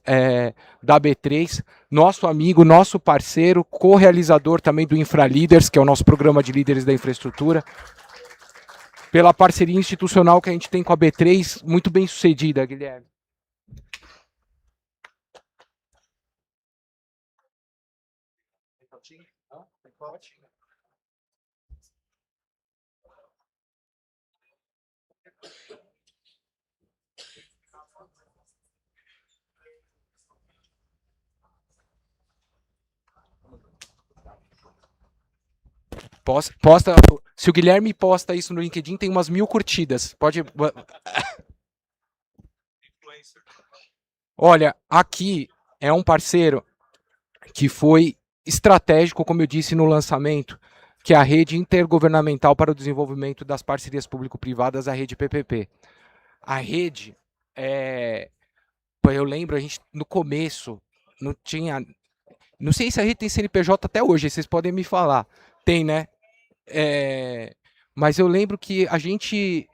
da B3, nosso amigo, nosso parceiro, co-realizador também do InfraLeaders, que é o nosso programa de líderes da infraestrutura, pela parceria institucional que a gente tem com a B3, muito bem sucedida, Guilherme. Posta, se o Guilherme posta isso no LinkedIn, tem umas 1000 curtidas. Pode. Olha, aqui é um parceiro que foi estratégico, como eu disse no lançamento, que é a Rede Intergovernamental para o Desenvolvimento das Parcerias Público-Privadas, a Rede PPP. A rede, eu lembro, a gente no começo não tinha. Não sei se a rede tem CNPJ até hoje, vocês podem me falar. Tem, né? Mas eu lembro que a gente,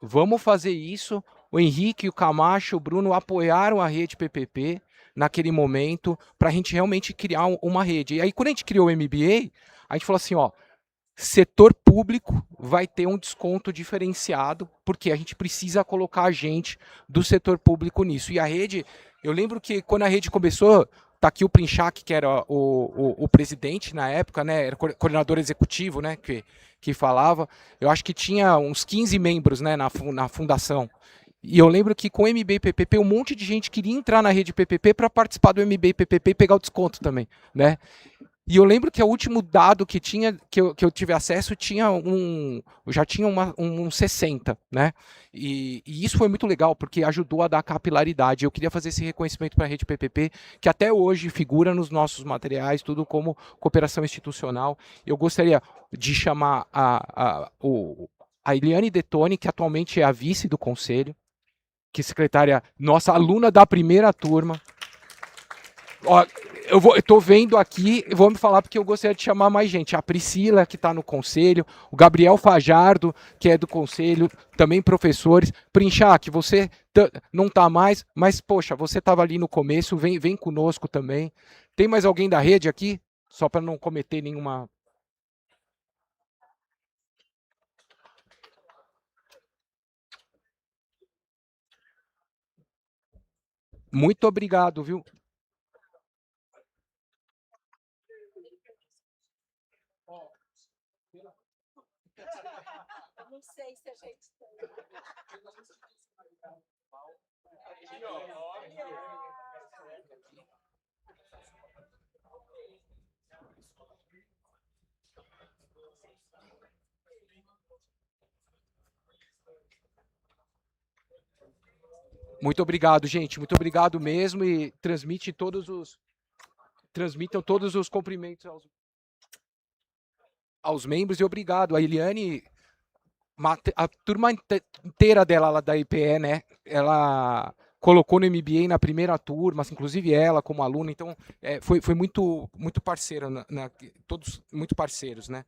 vamos fazer isso. O Henrique, o Camacho, o Bruno apoiaram a rede PPP naquele momento para a gente realmente criar uma rede. E aí, quando a gente criou o MBA, a gente falou assim, setor público vai ter um desconto diferenciado, porque a gente precisa colocar a gente do setor público nisso. E a rede, eu lembro que quando a rede começou, tá aqui o Princhak, que era o presidente na época, né, era coordenador executivo, né, que falava, eu acho que tinha uns 15 membros, né, na fundação. E eu lembro que com o MBA PPP, um monte de gente queria entrar na rede PPP para participar do MBA PPP e pegar o desconto também, né? E eu lembro que o último dado que tinha, que eu tive acesso, já tinha um 60, né? E isso foi muito legal, porque ajudou a dar capilaridade. Eu queria fazer esse reconhecimento para a rede PPP, que até hoje figura nos nossos materiais, tudo como cooperação institucional. Eu gostaria de chamar a Eliane Detoni, que atualmente é a vice do conselho, que é secretária, nossa aluna da primeira turma. Ó, eu tô vendo aqui, vou me falar porque eu gostaria de chamar mais gente. A Priscila, que está no conselho, o Gabriel Fajardo, que é do conselho, também professores. Princhak, você não está mais, mas, poxa, você estava ali no começo, vem conosco também. Tem mais alguém da rede aqui? Só para não cometer nenhuma... Muito obrigado, viu? Não sei se a gente Muito obrigado, gente. Muito obrigado mesmo e transmitam todos os cumprimentos aos membros e obrigado. A Eliane, a turma inteira dela lá da IPE, né? Ela colocou no MBA na primeira turma, inclusive ela como aluna, então foi muito parceira, todos muito parceiros, né?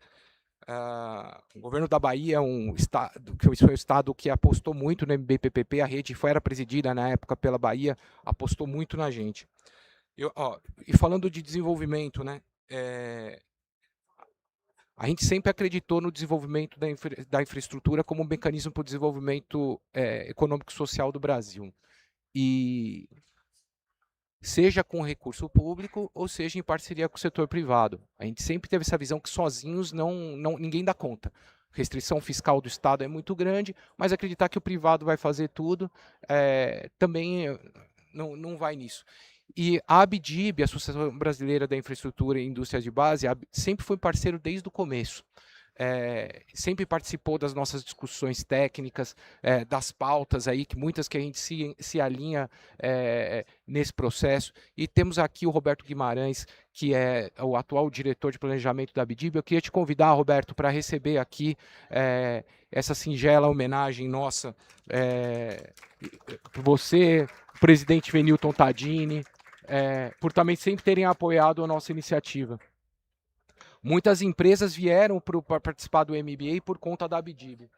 O governo da Bahia é um estado que foi um estado que apostou muito no MBPPP, a rede era presidida na época pela Bahia, apostou muito na gente. E falando de desenvolvimento, né? A gente sempre acreditou no desenvolvimento da infraestrutura como um mecanismo para o desenvolvimento econômico e social do Brasil. E seja com recurso público ou seja em parceria com o setor privado. A gente sempre teve essa visão que sozinhos ninguém dá conta. A restrição fiscal do Estado é muito grande, mas acreditar que o privado vai fazer tudo também não vai nisso. E a ABDIB, a Associação Brasileira da Infraestrutura e Indústrias de Base, sempre foi parceiro desde o começo. Sempre participou das nossas discussões técnicas, das pautas aí, que muitas que a gente se alinha nesse processo. E temos aqui o Roberto Guimarães, que é o atual diretor de planejamento da ABDIB. Eu queria te convidar, Roberto, para receber aqui essa singela homenagem nossa, por você, o presidente Venilton Tadini, por também sempre terem apoiado a nossa iniciativa. Muitas empresas vieram para participar do MBA por conta da ABDIB.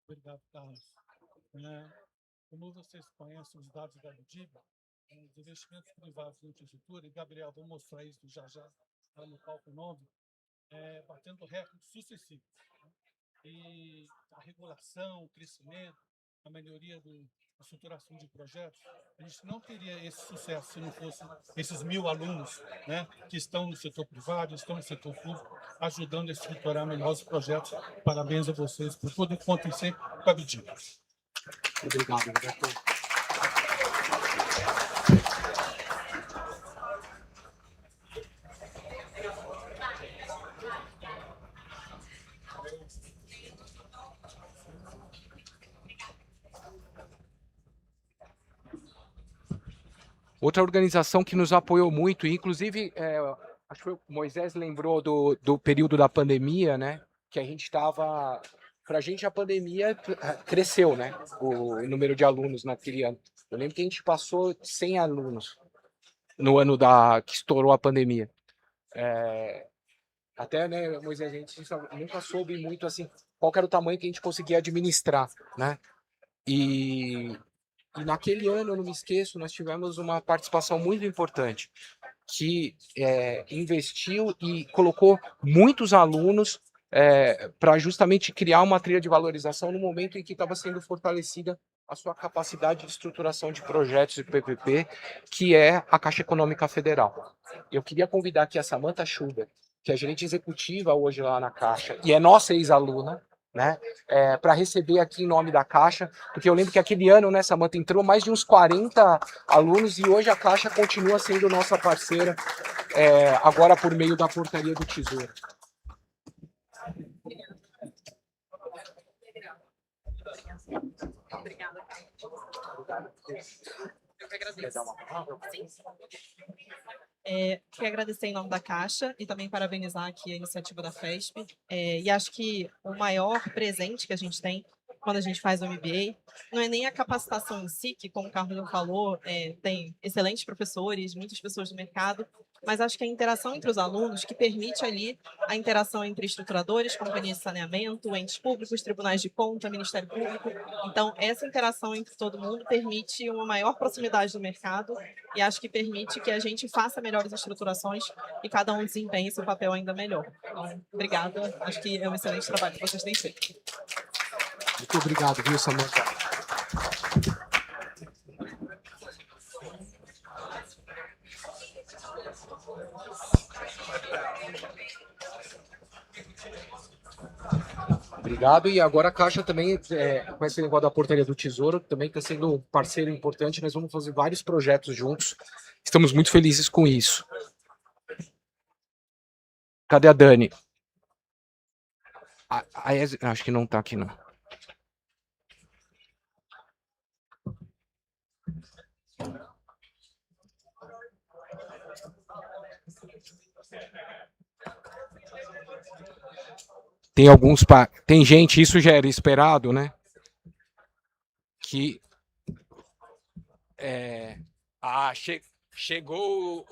Obrigado, Carlos. Como vocês conhecem os dados da ABDIB, os investimentos privados em infraestrutura, e Gabriel, vou mostrar isso já lá no palco 9, batendo recordes sucessivos. E a regulação, o crescimento, a melhoria da estruturação de projetos, a gente não teria esse sucesso se não fossem esses 1.000 alunos, né, que estão no setor privado, estão no setor público, ajudando a estruturar melhor os projetos. Parabéns a vocês por tudo e contem sempre com a ABDIB. Obrigado, Roberto. Outra organização que nos apoiou muito, inclusive, acho que o Moisés lembrou do período da pandemia, né? Que a gente estava... Para a gente, a pandemia cresceu, né? O número de alunos naquele ano. Eu lembro que a gente passou 100 alunos no ano que estourou a pandemia. Até, né, Moisés, a gente nunca soube muito, assim, qual era o tamanho que a gente conseguia administrar, né? E E naquele ano, eu não me esqueço, nós tivemos uma participação muito importante, que investiu e colocou muitos alunos para justamente criar uma trilha de valorização no momento em que estava sendo fortalecida a sua capacidade de estruturação de projetos de PPP, que é a Caixa Econômica Federal. Eu queria convidar aqui a Samantha Schubert, que é gerente executiva hoje lá na Caixa, e é nossa ex-aluna, né, para receber aqui em nome da Caixa, porque eu lembro que aquele ano, né, Samantha, entrou mais de uns 40 alunos e hoje a Caixa continua sendo nossa parceira, agora por meio da Portaria do Tesouro. Obrigada. Eu que agradeço. Quero agradecer em nome da Caixa e também parabenizar aqui a iniciativa da FESP. E acho que o maior presente que a gente tem quando a gente faz o MBA não é nem a capacitação em si, que, como o Carlos já falou, tem excelentes professores, muitas pessoas do mercado, mas acho que a interação entre os alunos que permite ali a interação entre estruturadores, companhias de saneamento, entes públicos, tribunais de conta, Ministério Público. Então, essa interação entre todo mundo permite uma maior proximidade do mercado e acho que permite que a gente faça melhores estruturações e cada um desempenhe seu papel ainda melhor. Então, obrigada. Acho que é um excelente trabalho que vocês têm feito. Muito obrigado, viu, Samantha? Obrigado, e agora a Caixa também, com esse negócio da Portaria do Tesouro, também está sendo um parceiro importante, nós vamos fazer vários projetos juntos, estamos muito felizes com isso. Cadê a Dani? Acho que não está aqui, não. Tem alguns tem gente, isso já era esperado, né? Que chegou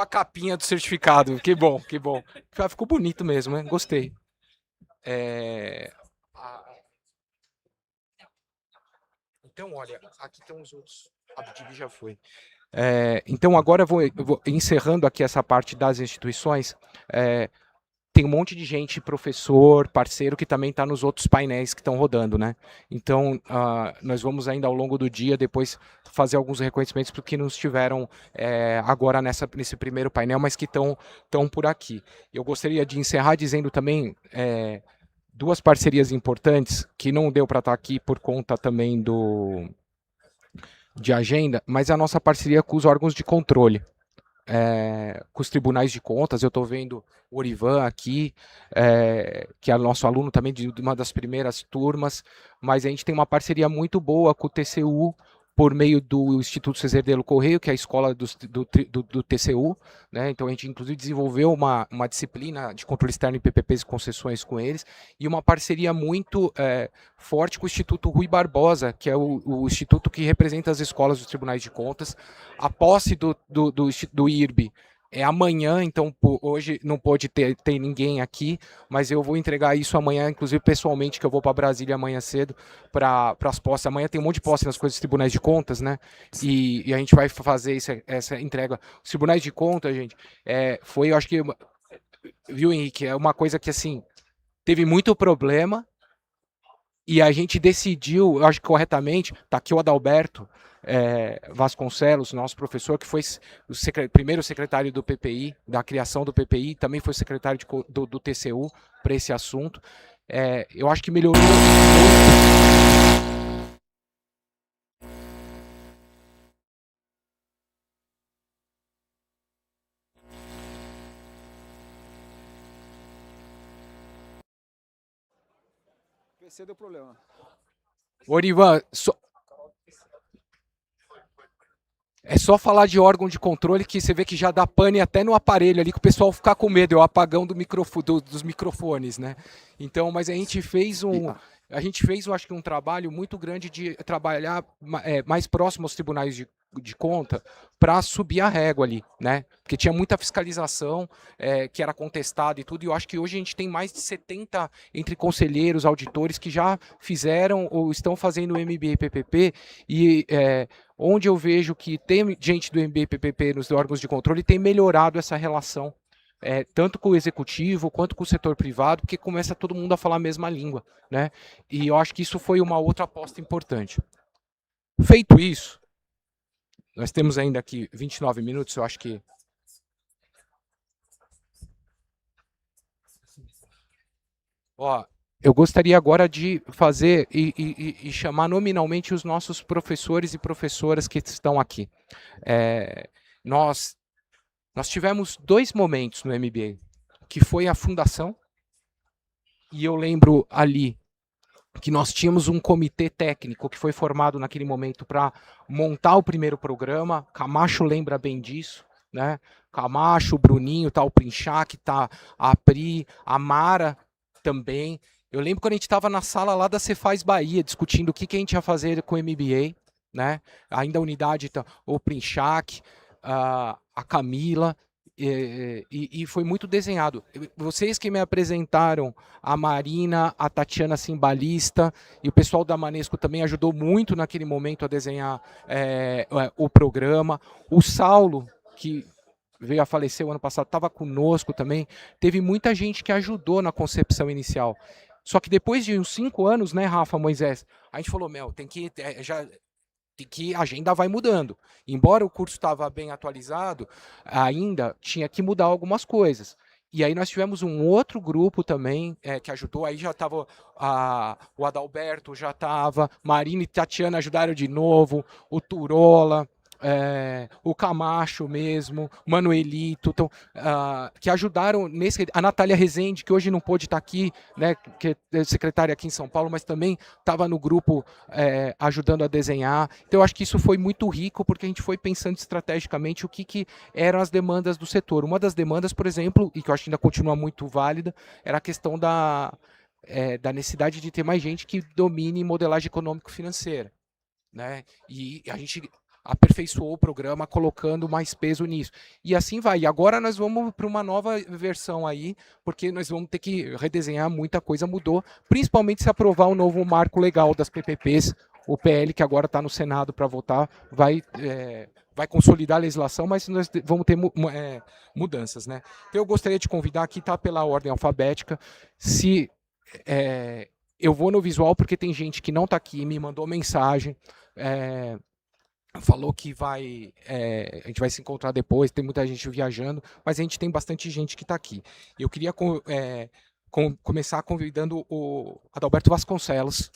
a capinha do certificado. Que bom, que bom. Ficou bonito mesmo, né? Gostei. Então, olha, aqui estão os outros. A Abdivi já foi. Então, agora eu vou encerrando aqui essa parte das instituições. Tem um monte de gente, professor, parceiro, que também está nos outros painéis que estão rodando, né? Então, nós vamos ainda ao longo do dia, depois, fazer alguns reconhecimentos para que não estiveram agora nesse primeiro painel, mas que estão por aqui. Eu gostaria de encerrar dizendo também duas parcerias importantes, que não deu para estar aqui por conta também de agenda, mas a nossa parceria com os órgãos de controle. Com os tribunais de contas, eu estou vendo o Orivan aqui, que é nosso aluno também de uma das primeiras turmas, mas a gente tem uma parceria muito boa com o TCU, por meio do Instituto César Delo Correio, que é a escola do TCU, né? Então a gente inclusive desenvolveu uma disciplina de controle externo em PPPs e concessões com eles, e uma parceria muito forte com o Instituto Rui Barbosa, que é o instituto que representa as escolas dos tribunais de contas. A posse do IRB é amanhã, então hoje não pode ter ninguém aqui, mas eu vou entregar isso amanhã, inclusive pessoalmente, que eu vou para Brasília amanhã cedo, para as posses. Amanhã tem um monte de posse nas coisas dos tribunais de contas, né? E a gente vai fazer essa entrega. Os tribunais de contas, gente, foi, eu acho que, viu, Henrique, é uma coisa que, assim, teve muito problema, e a gente decidiu, eu acho que corretamente, tá aqui o Adalberto Vasconcelos, nosso professor, que foi o primeiro secretário do PPI, da criação do PPI, também foi secretário do TCU para esse assunto. Eu acho que melhorou muito. O PC deu problema. Orivan, é só falar de órgão de controle que você vê que já dá pane até no aparelho ali, que o pessoal fica com medo, é o apagão dos microfones, né? Então, mas a gente fez a gente fez, eu acho que um trabalho muito grande de trabalhar mais próximo aos tribunais de conta para subir a régua ali, né? Porque tinha muita fiscalização que era contestada e tudo, e eu acho que hoje a gente tem mais de 70 entre conselheiros, auditores que já fizeram ou estão fazendo o MBA PPP, e onde eu vejo que tem gente do MBA PPP nos órgãos de controle tem melhorado essa relação, tanto com o executivo quanto com o setor privado, porque começa todo mundo a falar a mesma língua, né? E eu acho que isso foi uma outra aposta importante. Feito isso, nós temos ainda aqui 29 minutos, eu acho que... Ó, eu gostaria agora de fazer e chamar nominalmente os nossos professores e professoras que estão aqui. Nós tivemos 2 momentos no MBA, que foi a fundação, e eu lembro ali que nós tínhamos um comitê técnico que foi formado naquele momento para montar o primeiro programa. Camacho lembra bem disso, né? Camacho, Bruninho, tá o Princhak, tá a Pri, a Mara também. Eu lembro quando a gente estava na sala lá da Cefaz Bahia, discutindo o que a gente ia fazer com o MBA, né? Ainda a unidade, o Princhak, a Camila, e foi muito desenhado. Vocês que me apresentaram, a Marina, a Tatiana Simbalista e o pessoal da Manesco também ajudou muito naquele momento a desenhar o programa. O Saulo, que veio a falecer o ano passado, estava conosco também. Teve muita gente que ajudou na concepção inicial. Só que depois de uns 5 anos, né, Rafa, Moisés, a gente falou, tem que a agenda vai mudando. Embora o curso estava bem atualizado, ainda tinha que mudar algumas coisas. E aí nós tivemos um outro grupo também que ajudou. Aí já estava o Adalberto, já estava, Marina e Tatiana ajudaram de novo, o Turola, o Camacho mesmo, o Manuelito, então, que ajudaram nesse. A Natália Rezende, que hoje não pôde estar aqui, né, que é secretária aqui em São Paulo, mas também estava no grupo ajudando a desenhar. Então, eu acho que isso foi muito rico, porque a gente foi pensando estrategicamente o que eram as demandas do setor. Uma das demandas, por exemplo, e que eu acho que ainda continua muito válida, era a questão da necessidade de ter mais gente que domine modelagem econômico-financeira, né? E a gente aperfeiçoou o programa colocando mais peso nisso. E assim vai. E agora nós vamos para uma nova versão aí, porque nós vamos ter que redesenhar, muita coisa mudou, principalmente se aprovar o novo marco legal das PPPs, o PL que agora está no Senado para votar, vai consolidar a legislação, mas nós vamos ter mudanças, né? Então eu gostaria de convidar, aqui está pela ordem alfabética, se eu vou no visual porque tem gente que não está aqui, me mandou mensagem, falou que a gente vai se encontrar depois, tem muita gente viajando, mas a gente tem bastante gente que está aqui. Eu queria começar convidando o Adalberto Vasconcelos,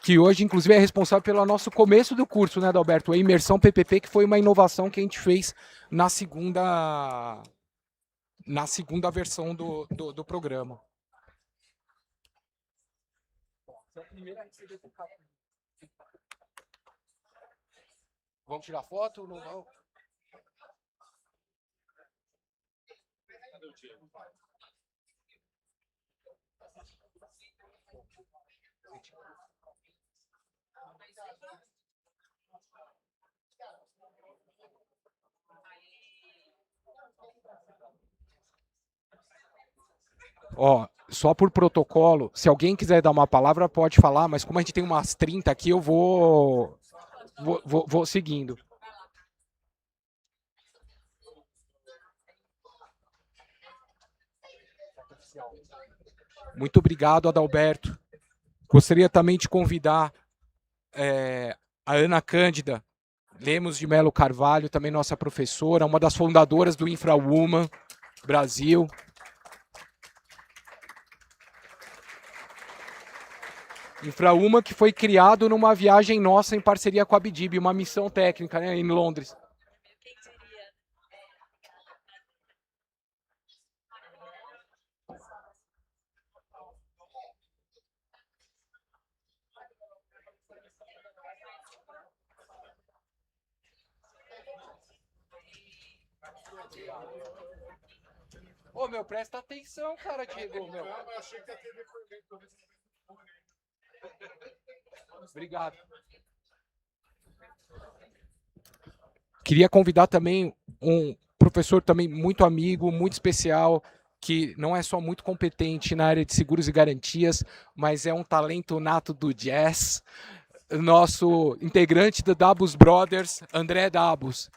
que hoje, inclusive, é responsável pelo nosso começo do curso, né, Adalberto? A imersão PPP, que foi uma inovação que a gente fez na segunda versão do programa. Vamos tirar foto? Não vamos? Ó, só por protocolo, se alguém quiser dar uma palavra, pode falar, mas como a gente tem umas 30 aqui, eu vou seguindo. Muito obrigado, Adalberto. Gostaria também de convidar a Ana Cândida Lemos de Melo Carvalho, também nossa professora, uma das fundadoras do InfraWoman Brasil. InfraWoman, que foi criado numa viagem nossa em parceria com a Abdib, uma missão técnica, né, em Londres. Ô, meu, presta atenção, cara, Diego, meu. Eu achei que a TV foi Obrigado. Queria convidar também um professor também muito amigo, muito especial, que não é só muito competente na área de seguros e garantias, mas é um talento nato do jazz. Nosso integrante do Dabus Brothers, André Dabus.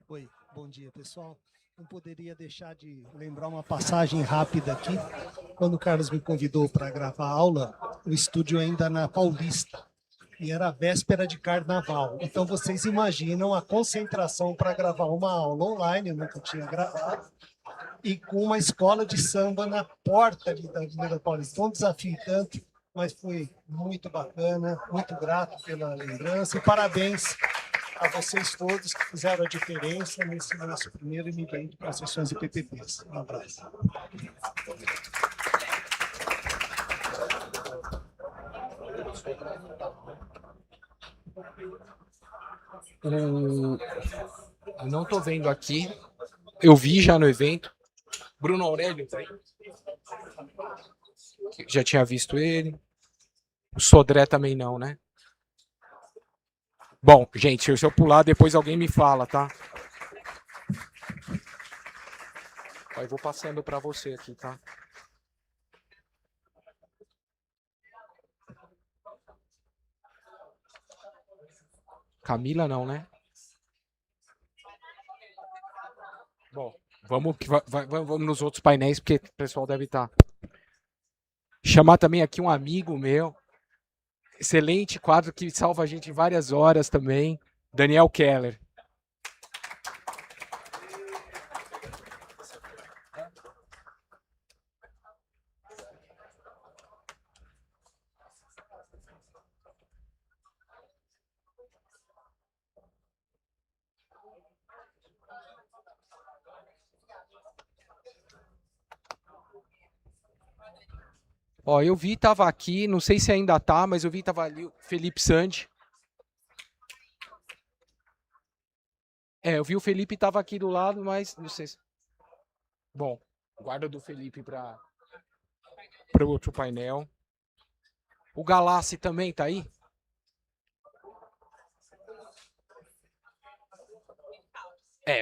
Oi, bom dia, pessoal. Não poderia deixar de lembrar uma passagem rápida aqui. Quando o Carlos me convidou para gravar a aula, o estúdio ainda na Paulista, e era a véspera de carnaval. Então, vocês imaginam a concentração para gravar uma aula online, eu nunca tinha gravado, e com uma escola de samba na porta ali da Avenida Paulista. Foi um desafio tanto, mas foi muito bacana, muito grato pela lembrança, e parabéns a vocês todos que fizeram a diferença nesse nosso primeiro MBA de concessões e PPPs. Um abraço. Eu não estou vendo aqui. Eu vi já no evento. Bruno Aurélio, já tinha visto ele. O Sodré também não, né? Bom, gente, se eu pular, depois alguém me fala, tá? Ó, eu vou passando para você aqui, tá? Camila não, né? Bom, vamos nos outros painéis, porque o pessoal deve estar. Chamar também aqui um amigo meu. Excelente quadro que salva a gente em várias horas também. Daniel Keller. Ó, eu vi, tava aqui, não sei se ainda tá, mas eu vi, tava ali o Felipe Sandi. Eu vi o Felipe tava aqui do lado, mas não sei se... Bom, guarda do Felipe para o outro painel. O Galassi também tá aí?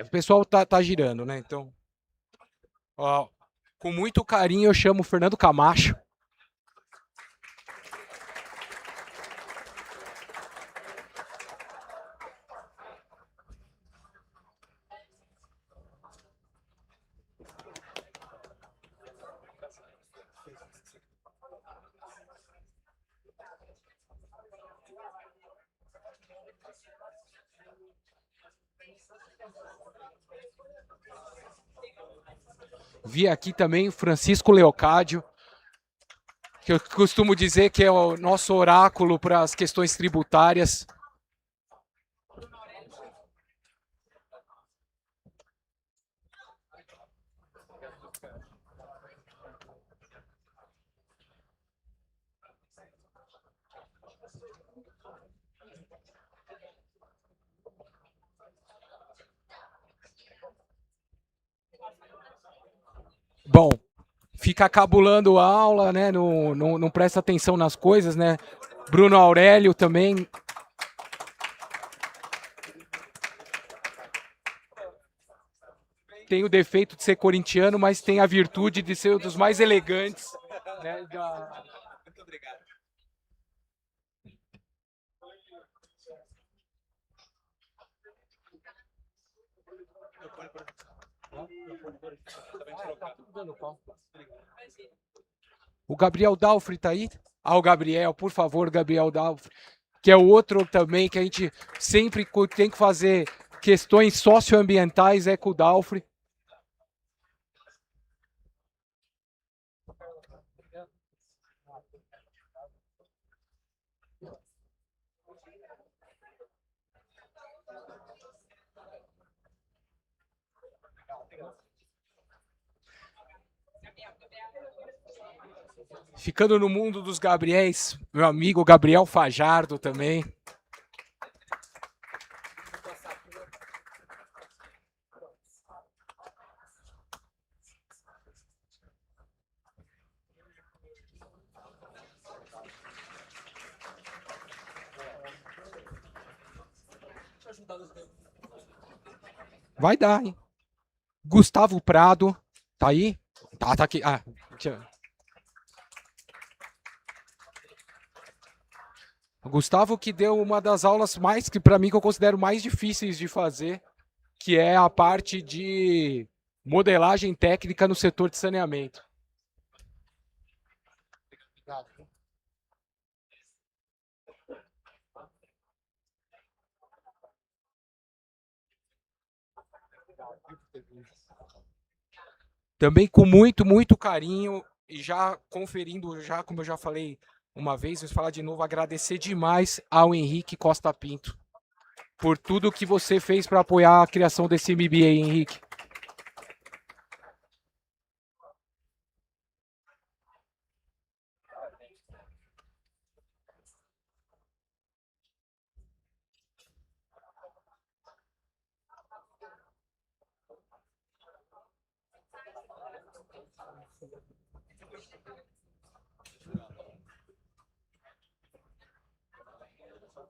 O pessoal tá girando, né? Então, ó, com muito carinho eu chamo o Fernando Camacho. Vi aqui também o Francisco Leocádio, que eu costumo dizer que é o nosso oráculo para as questões tributárias. Bom, fica cabulando a aula, né? Não presta atenção nas coisas, né? Bruno Aurélio também. Tem o defeito de ser corintiano, mas tem a virtude de ser um dos mais elegantes, né? Muito obrigado. O Gabriel Dalfri tá aí? O Gabriel, por favor, Gabriel Dalfri, que é o outro também que a gente sempre tem que fazer questões socioambientais, com o Dalfri. Ficando no mundo dos Gabriéis, meu amigo Gabriel Fajardo também. Vai dar, hein? Gustavo Prado, tá aí? Tá aqui. Ah, o Gustavo que deu uma das aulas mais, que para mim que eu considero mais difíceis de fazer, que é a parte de modelagem técnica no setor de saneamento. Também com muito, muito carinho e já conferindo, já como eu já falei uma vez, vou falar de novo, agradecer demais ao Henrique Costa Pinto por tudo que você fez para apoiar a criação desse MBA, Henrique.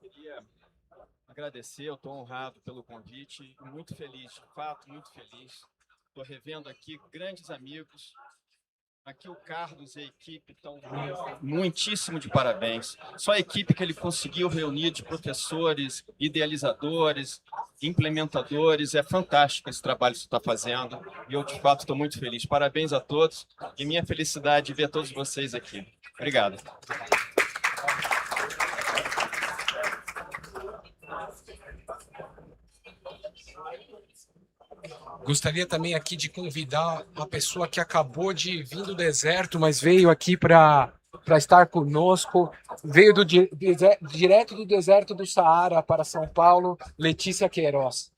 Queria agradecer, eu estou honrado pelo convite, muito feliz, de fato, muito feliz. Estou revendo aqui grandes amigos. Aqui o Carlos e a equipe estão muitíssimo de parabéns. Só a equipe que ele conseguiu reunir de professores, idealizadores, implementadores. É fantástico esse trabalho que você está fazendo e eu, de fato, estou muito feliz. Parabéns a todos e minha felicidade de ver todos vocês aqui. Obrigado. Gostaria também aqui de convidar uma pessoa que acabou de vir do deserto, mas veio aqui para estar conosco. Veio direto do deserto do Saara para São Paulo, Letícia Queiroz.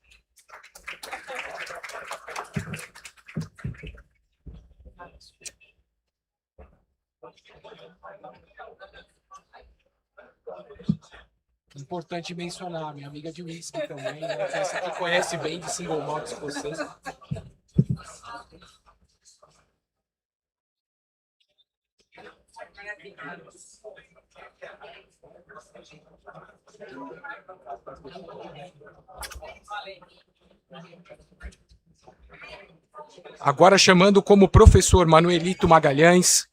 Importante mencionar, minha amiga de whisky também, né? Essa que conhece bem de single malt escocês. Agora chamando como professor Manuelito Magalhães.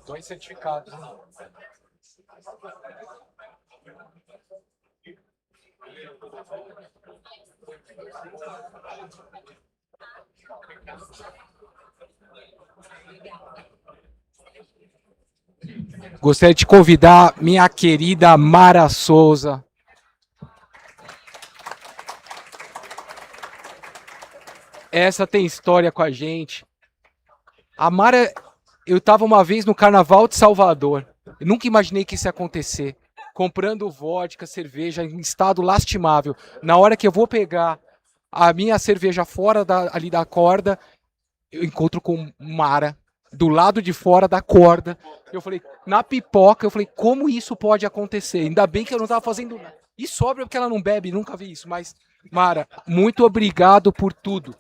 Dois certificados. Né? Gostaria de convidar minha querida Mara Souza. Essa tem história com a gente. A Mara, eu estava uma vez no Carnaval de Salvador. Eu nunca imaginei que isso ia acontecer. Comprando vodka, cerveja em estado lastimável. Na hora que eu vou pegar a minha cerveja fora ali da corda, eu encontro com Mara do lado de fora da corda. Eu falei, na pipoca, eu falei, como isso pode acontecer? Ainda bem que eu não estava fazendo nada. E sobra porque ela não bebe, nunca vi isso. Mas, Mara, muito obrigado por tudo.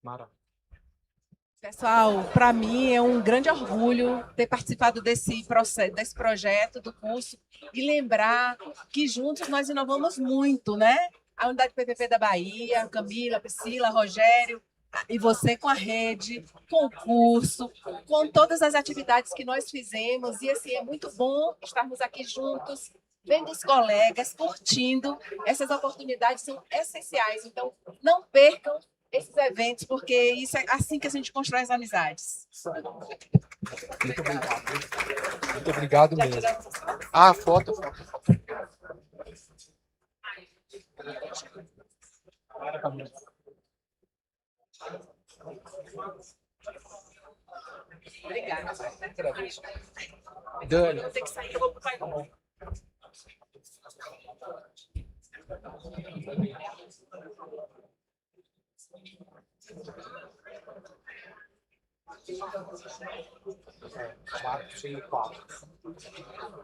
Mara. Pessoal, para mim é um grande orgulho ter participado desse projeto, do curso, e lembrar que juntos nós inovamos muito, né? A unidade PPP da Bahia, Camila, Priscila, Rogério, e você com a rede, com o curso, com todas as atividades que nós fizemos. E assim, é muito bom estarmos aqui juntos, vendo os colegas, curtindo. Essas oportunidades são essenciais, então não percam esses eventos, porque isso é assim que a gente constrói as amizades. Muito obrigado. Muito obrigado mesmo. Ah, foto. Obrigada. Dani. Vou ter que sair, eu vou pro pai.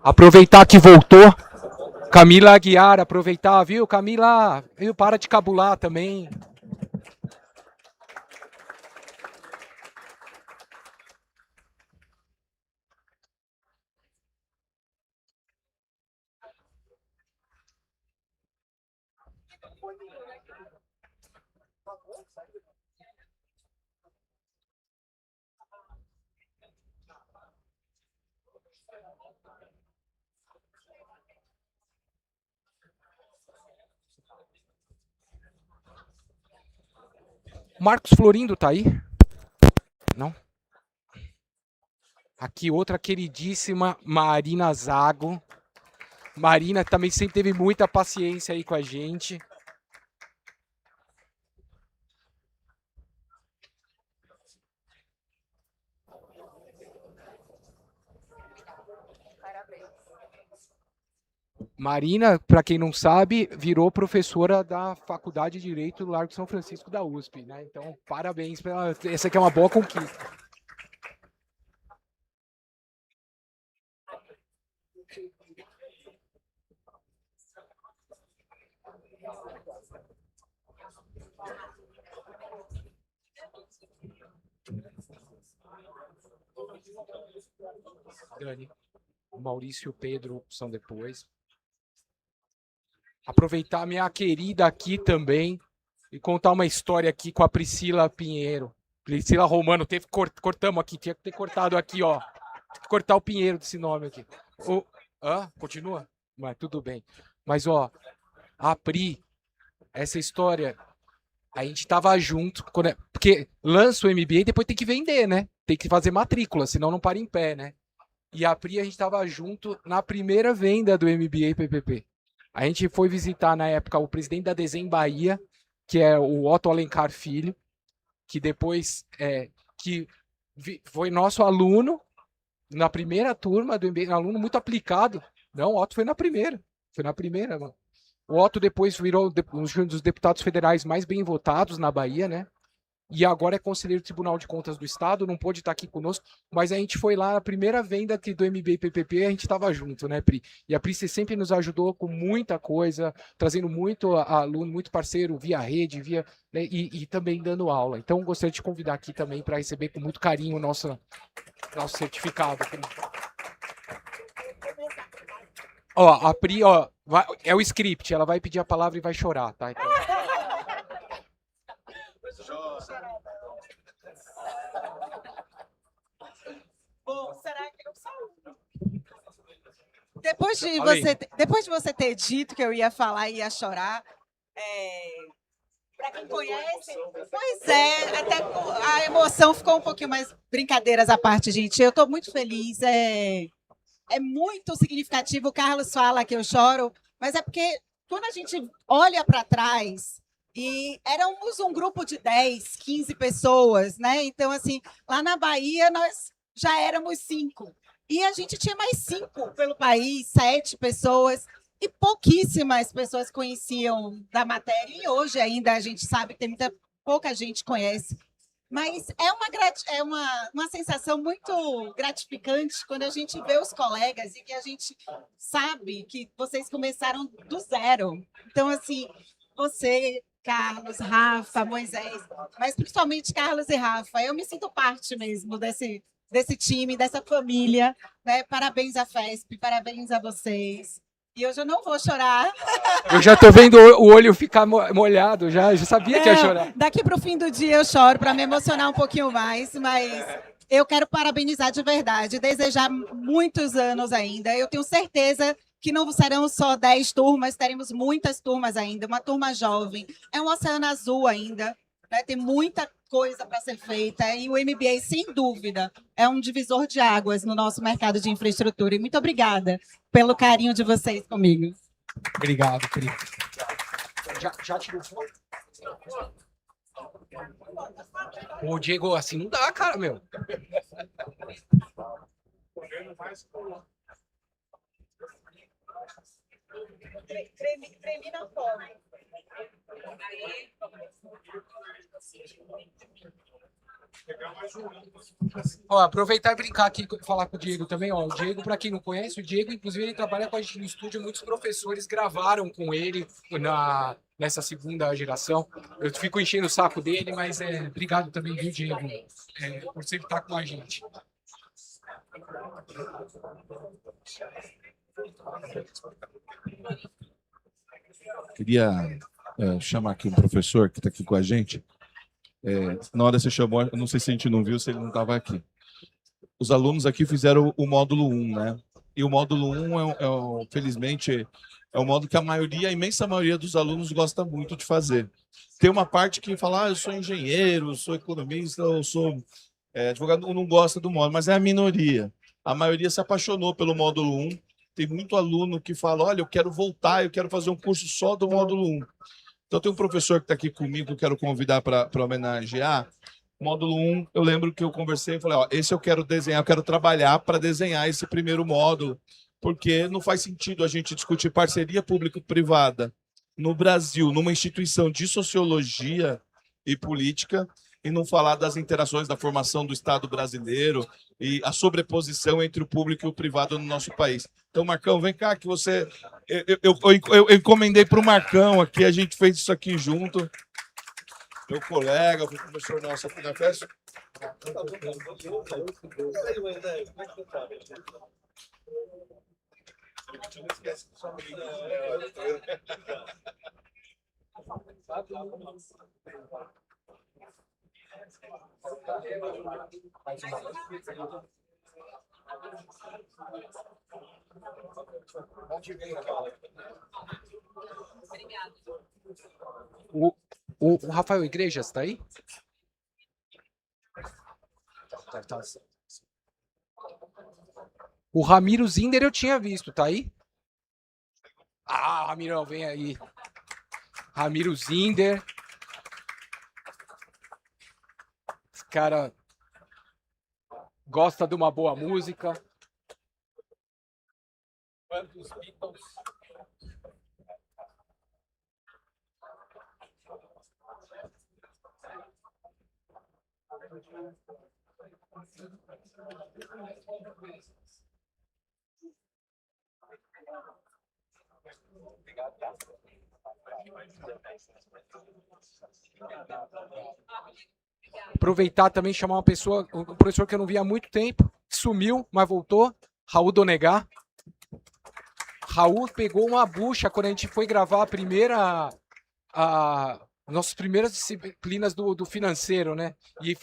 Aproveitar que voltou. Camila Aguiar, aproveitar, viu? Camila, viu? Para de cabular também. Marcos Florindo tá aí? Não? Aqui outra queridíssima Marina Zago. Marina também sempre teve muita paciência aí com a gente. Marina, para quem não sabe, virou professora da Faculdade de Direito do Largo São Francisco da USP, né? Então, parabéns pela essa aqui é uma boa conquista. Dani, o Maurício e o Pedro são depois. Aproveitar a minha querida aqui também e contar uma história aqui com a Priscila Pinheiro. Priscila Romano, cortamos aqui, tinha que ter cortado aqui, ó. Cortar o Pinheiro desse nome aqui. Continua? Mas tudo bem. Mas, ó, a Pri, essa história, a gente tava junto, porque lança o MBA e depois tem que vender, né? Tem que fazer matrícula, senão não para em pé, né? E a Pri, a gente tava junto na primeira venda do MBA PPP. A gente foi visitar, na época, o presidente da Desem Bahia, que é o Otto Alencar Filho, que depois foi nosso aluno na primeira turma do MBA, um aluno muito aplicado. Não, o Otto foi na primeira. Mano. O Otto depois virou um dos deputados federais mais bem votados na Bahia, né? E agora é conselheiro do Tribunal de Contas do Estado, não pôde estar aqui conosco, mas a gente foi lá na primeira venda do MBA PPP, a gente estava junto, né, Pri? E a Pri sempre nos ajudou com muita coisa, trazendo muito aluno, muito parceiro, via rede, né, e também dando aula. Então, gostaria de te convidar aqui também para receber com muito carinho o nosso certificado. Ó, a Pri, ó, é o script, ela vai pedir a palavra e vai chorar, tá? Então... Bom, será que eu saio? Depois de você ter dito que eu ia falar e ia chorar, para quem conhece, pois é, até a emoção ficou um pouquinho mais. Brincadeiras à parte, gente. Eu estou muito feliz. É muito significativo. O Carlos fala que eu choro, mas é porque quando a gente olha para trás. E éramos um grupo de 10, 15 pessoas, né? Então, assim, lá na Bahia nós já éramos 5. E a gente tinha mais 5 pelo país, 7 pessoas, e pouquíssimas pessoas conheciam da matéria. E hoje ainda a gente sabe que pouca gente conhece. Mas é uma sensação muito gratificante quando a gente vê os colegas e que a gente sabe que vocês começaram do zero. Então, assim, você... Carlos, Rafa, Moisés, mas principalmente Carlos e Rafa. Eu me sinto parte mesmo desse time, dessa família. Né? Parabéns à FESP, parabéns a vocês. E hoje eu não vou chorar. Eu já estou vendo o olho ficar molhado, já sabia que ia chorar. Daqui para o fim do dia eu choro para me emocionar um pouquinho mais, mas eu quero parabenizar de verdade, desejar muitos anos ainda. Eu tenho certeza que não serão só 10 turmas, teremos muitas turmas ainda, uma turma jovem. É um oceano azul ainda, né? Tem muita coisa para ser feita e o MBA, sem dúvida, é um divisor de águas no nosso mercado de infraestrutura. E muito obrigada pelo carinho de vocês comigo. Obrigado, querido. Já tirou foto? Ô, Diego, assim não dá, cara, meu. Tremi na foto. Ó, aproveitar e brincar aqui, falar com o Diego também, ó. O Diego, para quem não conhece, o Diego, inclusive, ele trabalha com a gente no estúdio. Muitos professores gravaram com ele nessa segunda geração. Eu fico enchendo o saco dele, mas obrigado também, viu, Diego, por sempre estar com a gente. Queria chamar aqui um professor que está aqui com a gente. Na hora você chamou, eu não sei se a gente não viu, se ele não estava aqui. Os alunos aqui fizeram o módulo 1, né? E o módulo 1, felizmente, é um módulo que a imensa maioria dos alunos gosta muito de fazer. Tem uma parte que fala, eu sou engenheiro, sou economista, eu sou advogado, não gosta do módulo, mas é a minoria. A maioria se apaixonou pelo módulo 1. Tem muito aluno que fala, olha, eu quero voltar, eu quero fazer um curso só do módulo 1. Então, tem um professor que está aqui comigo que eu quero convidar para homenagear. Módulo 1, eu lembro que eu conversei e falei, ó, esse eu quero desenhar, eu quero trabalhar para desenhar esse primeiro módulo, porque não faz sentido a gente discutir parceria público-privada no Brasil, numa instituição de sociologia e política, e não falar das interações da formação do Estado brasileiro e a sobreposição entre o público e o privado no nosso país. Então, Marcão, vem cá, que você... Eu encomendei para o Marcão aqui, a gente fez isso aqui junto. Meu colega, o professor nosso aqui na festa. Não esquece que só O Rafael Igrejas está aí? O Ramiro Zinder eu tinha visto, tá aí? Ah, Ramiro, vem aí. Ramiro Zinder. Esse cara gosta de uma boa música. Quantos Beatles? Aproveitar também e chamar uma pessoa, um professor que eu não vi há muito tempo, sumiu, mas voltou, Raul Donegar. Raul pegou uma bucha quando a gente foi gravar nossas primeiras disciplinas do financeiro, né? E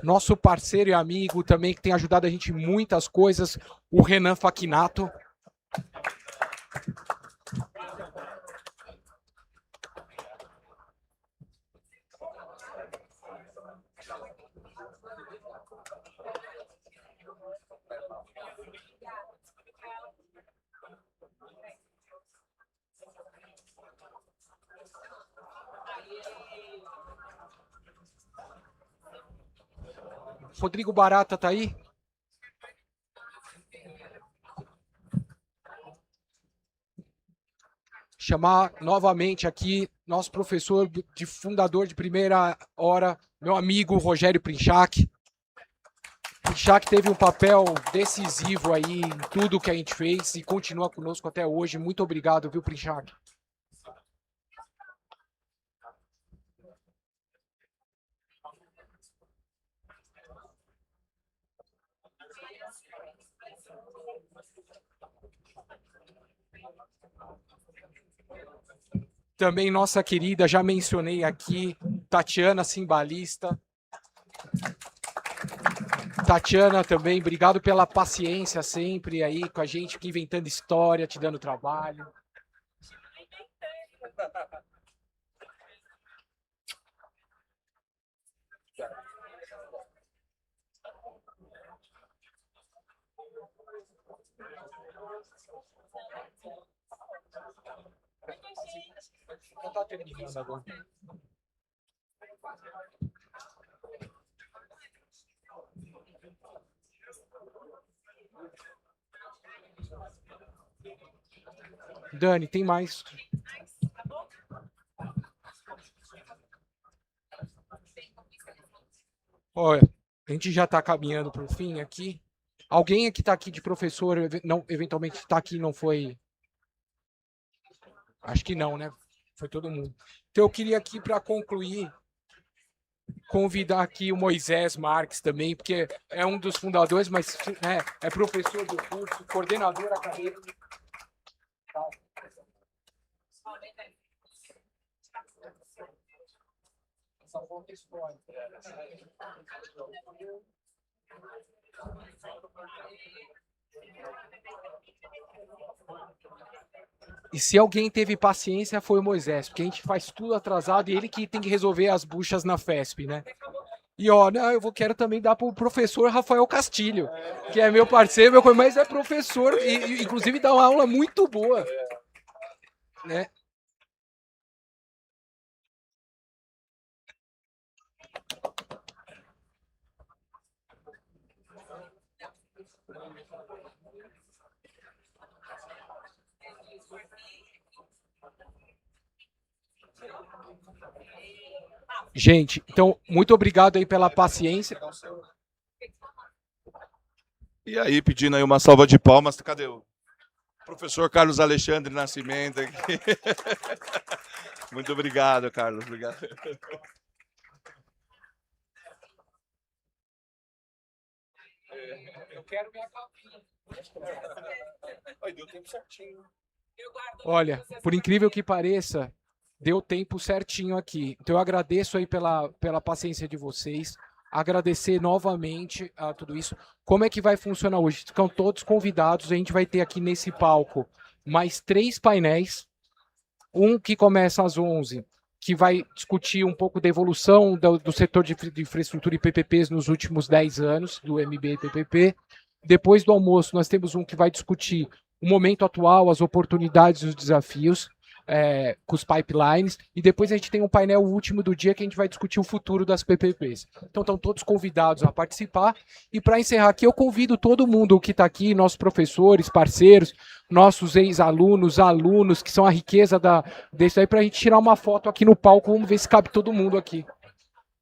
nosso parceiro e amigo também, que tem ajudado a gente em muitas coisas, o Renan Facchinato. Rodrigo Barata tá aí? Chamar novamente aqui nosso professor de fundador de primeira hora, meu amigo Rogério Princhak. Princhak teve um papel decisivo aí em tudo que a gente fez e continua conosco até hoje. Muito obrigado, viu, Princhak? Também nossa querida, já mencionei aqui, Tatiana Cimbalista. Tatiana também, obrigado pela paciência sempre aí com a gente, aqui inventando história, te dando trabalho. Já tá terminando agora. Dani, tem mais. Olha, a gente já está caminhando para o fim aqui. Alguém que está aqui de professor, não, eventualmente está aqui e não foi... Acho que não, né? Foi todo mundo. Então eu queria aqui, para concluir, convidar aqui o Moisés Marques também, porque é um dos fundadores, mas né, é professor do curso, coordenador acadêmico. Essa volta histórica. E se alguém teve paciência foi o Moisés, porque a gente faz tudo atrasado e ele que tem que resolver as buchas na FESP, né? E ó, não, quero também dar para o professor Rafael Castilho, que é meu parceiro, mas é professor e inclusive dá uma aula muito boa, né? Gente, então, muito obrigado aí pela paciência. E aí, pedindo aí uma salva de palmas, cadê o professor Carlos Alexandre Nascimento aqui? Muito obrigado, Carlos. Obrigado. Eu quero minha capinha. Deu tempo certinho. Olha, por incrível que pareça, deu tempo certinho aqui. Então eu agradeço aí pela paciência de vocês. Agradecer novamente a tudo isso. Como é que vai funcionar hoje? Estão todos convidados. A gente vai ter aqui nesse palco mais 3 painéis. Um que começa às 11, que vai discutir um pouco da evolução do setor de infraestrutura e PPPs nos últimos 10 anos, do MBA e PPP. Depois do almoço, nós temos um que vai discutir o momento atual, as oportunidades e os desafios com os pipelines. E depois a gente tem um painel último do dia que a gente vai discutir o futuro das PPPs. Então estão todos convidados a participar. E para encerrar aqui, eu convido todo mundo que está aqui, nossos professores, parceiros, nossos ex-alunos, alunos, que são a riqueza desse aí, para a gente tirar uma foto aqui no palco. Vamos ver se cabe todo mundo aqui.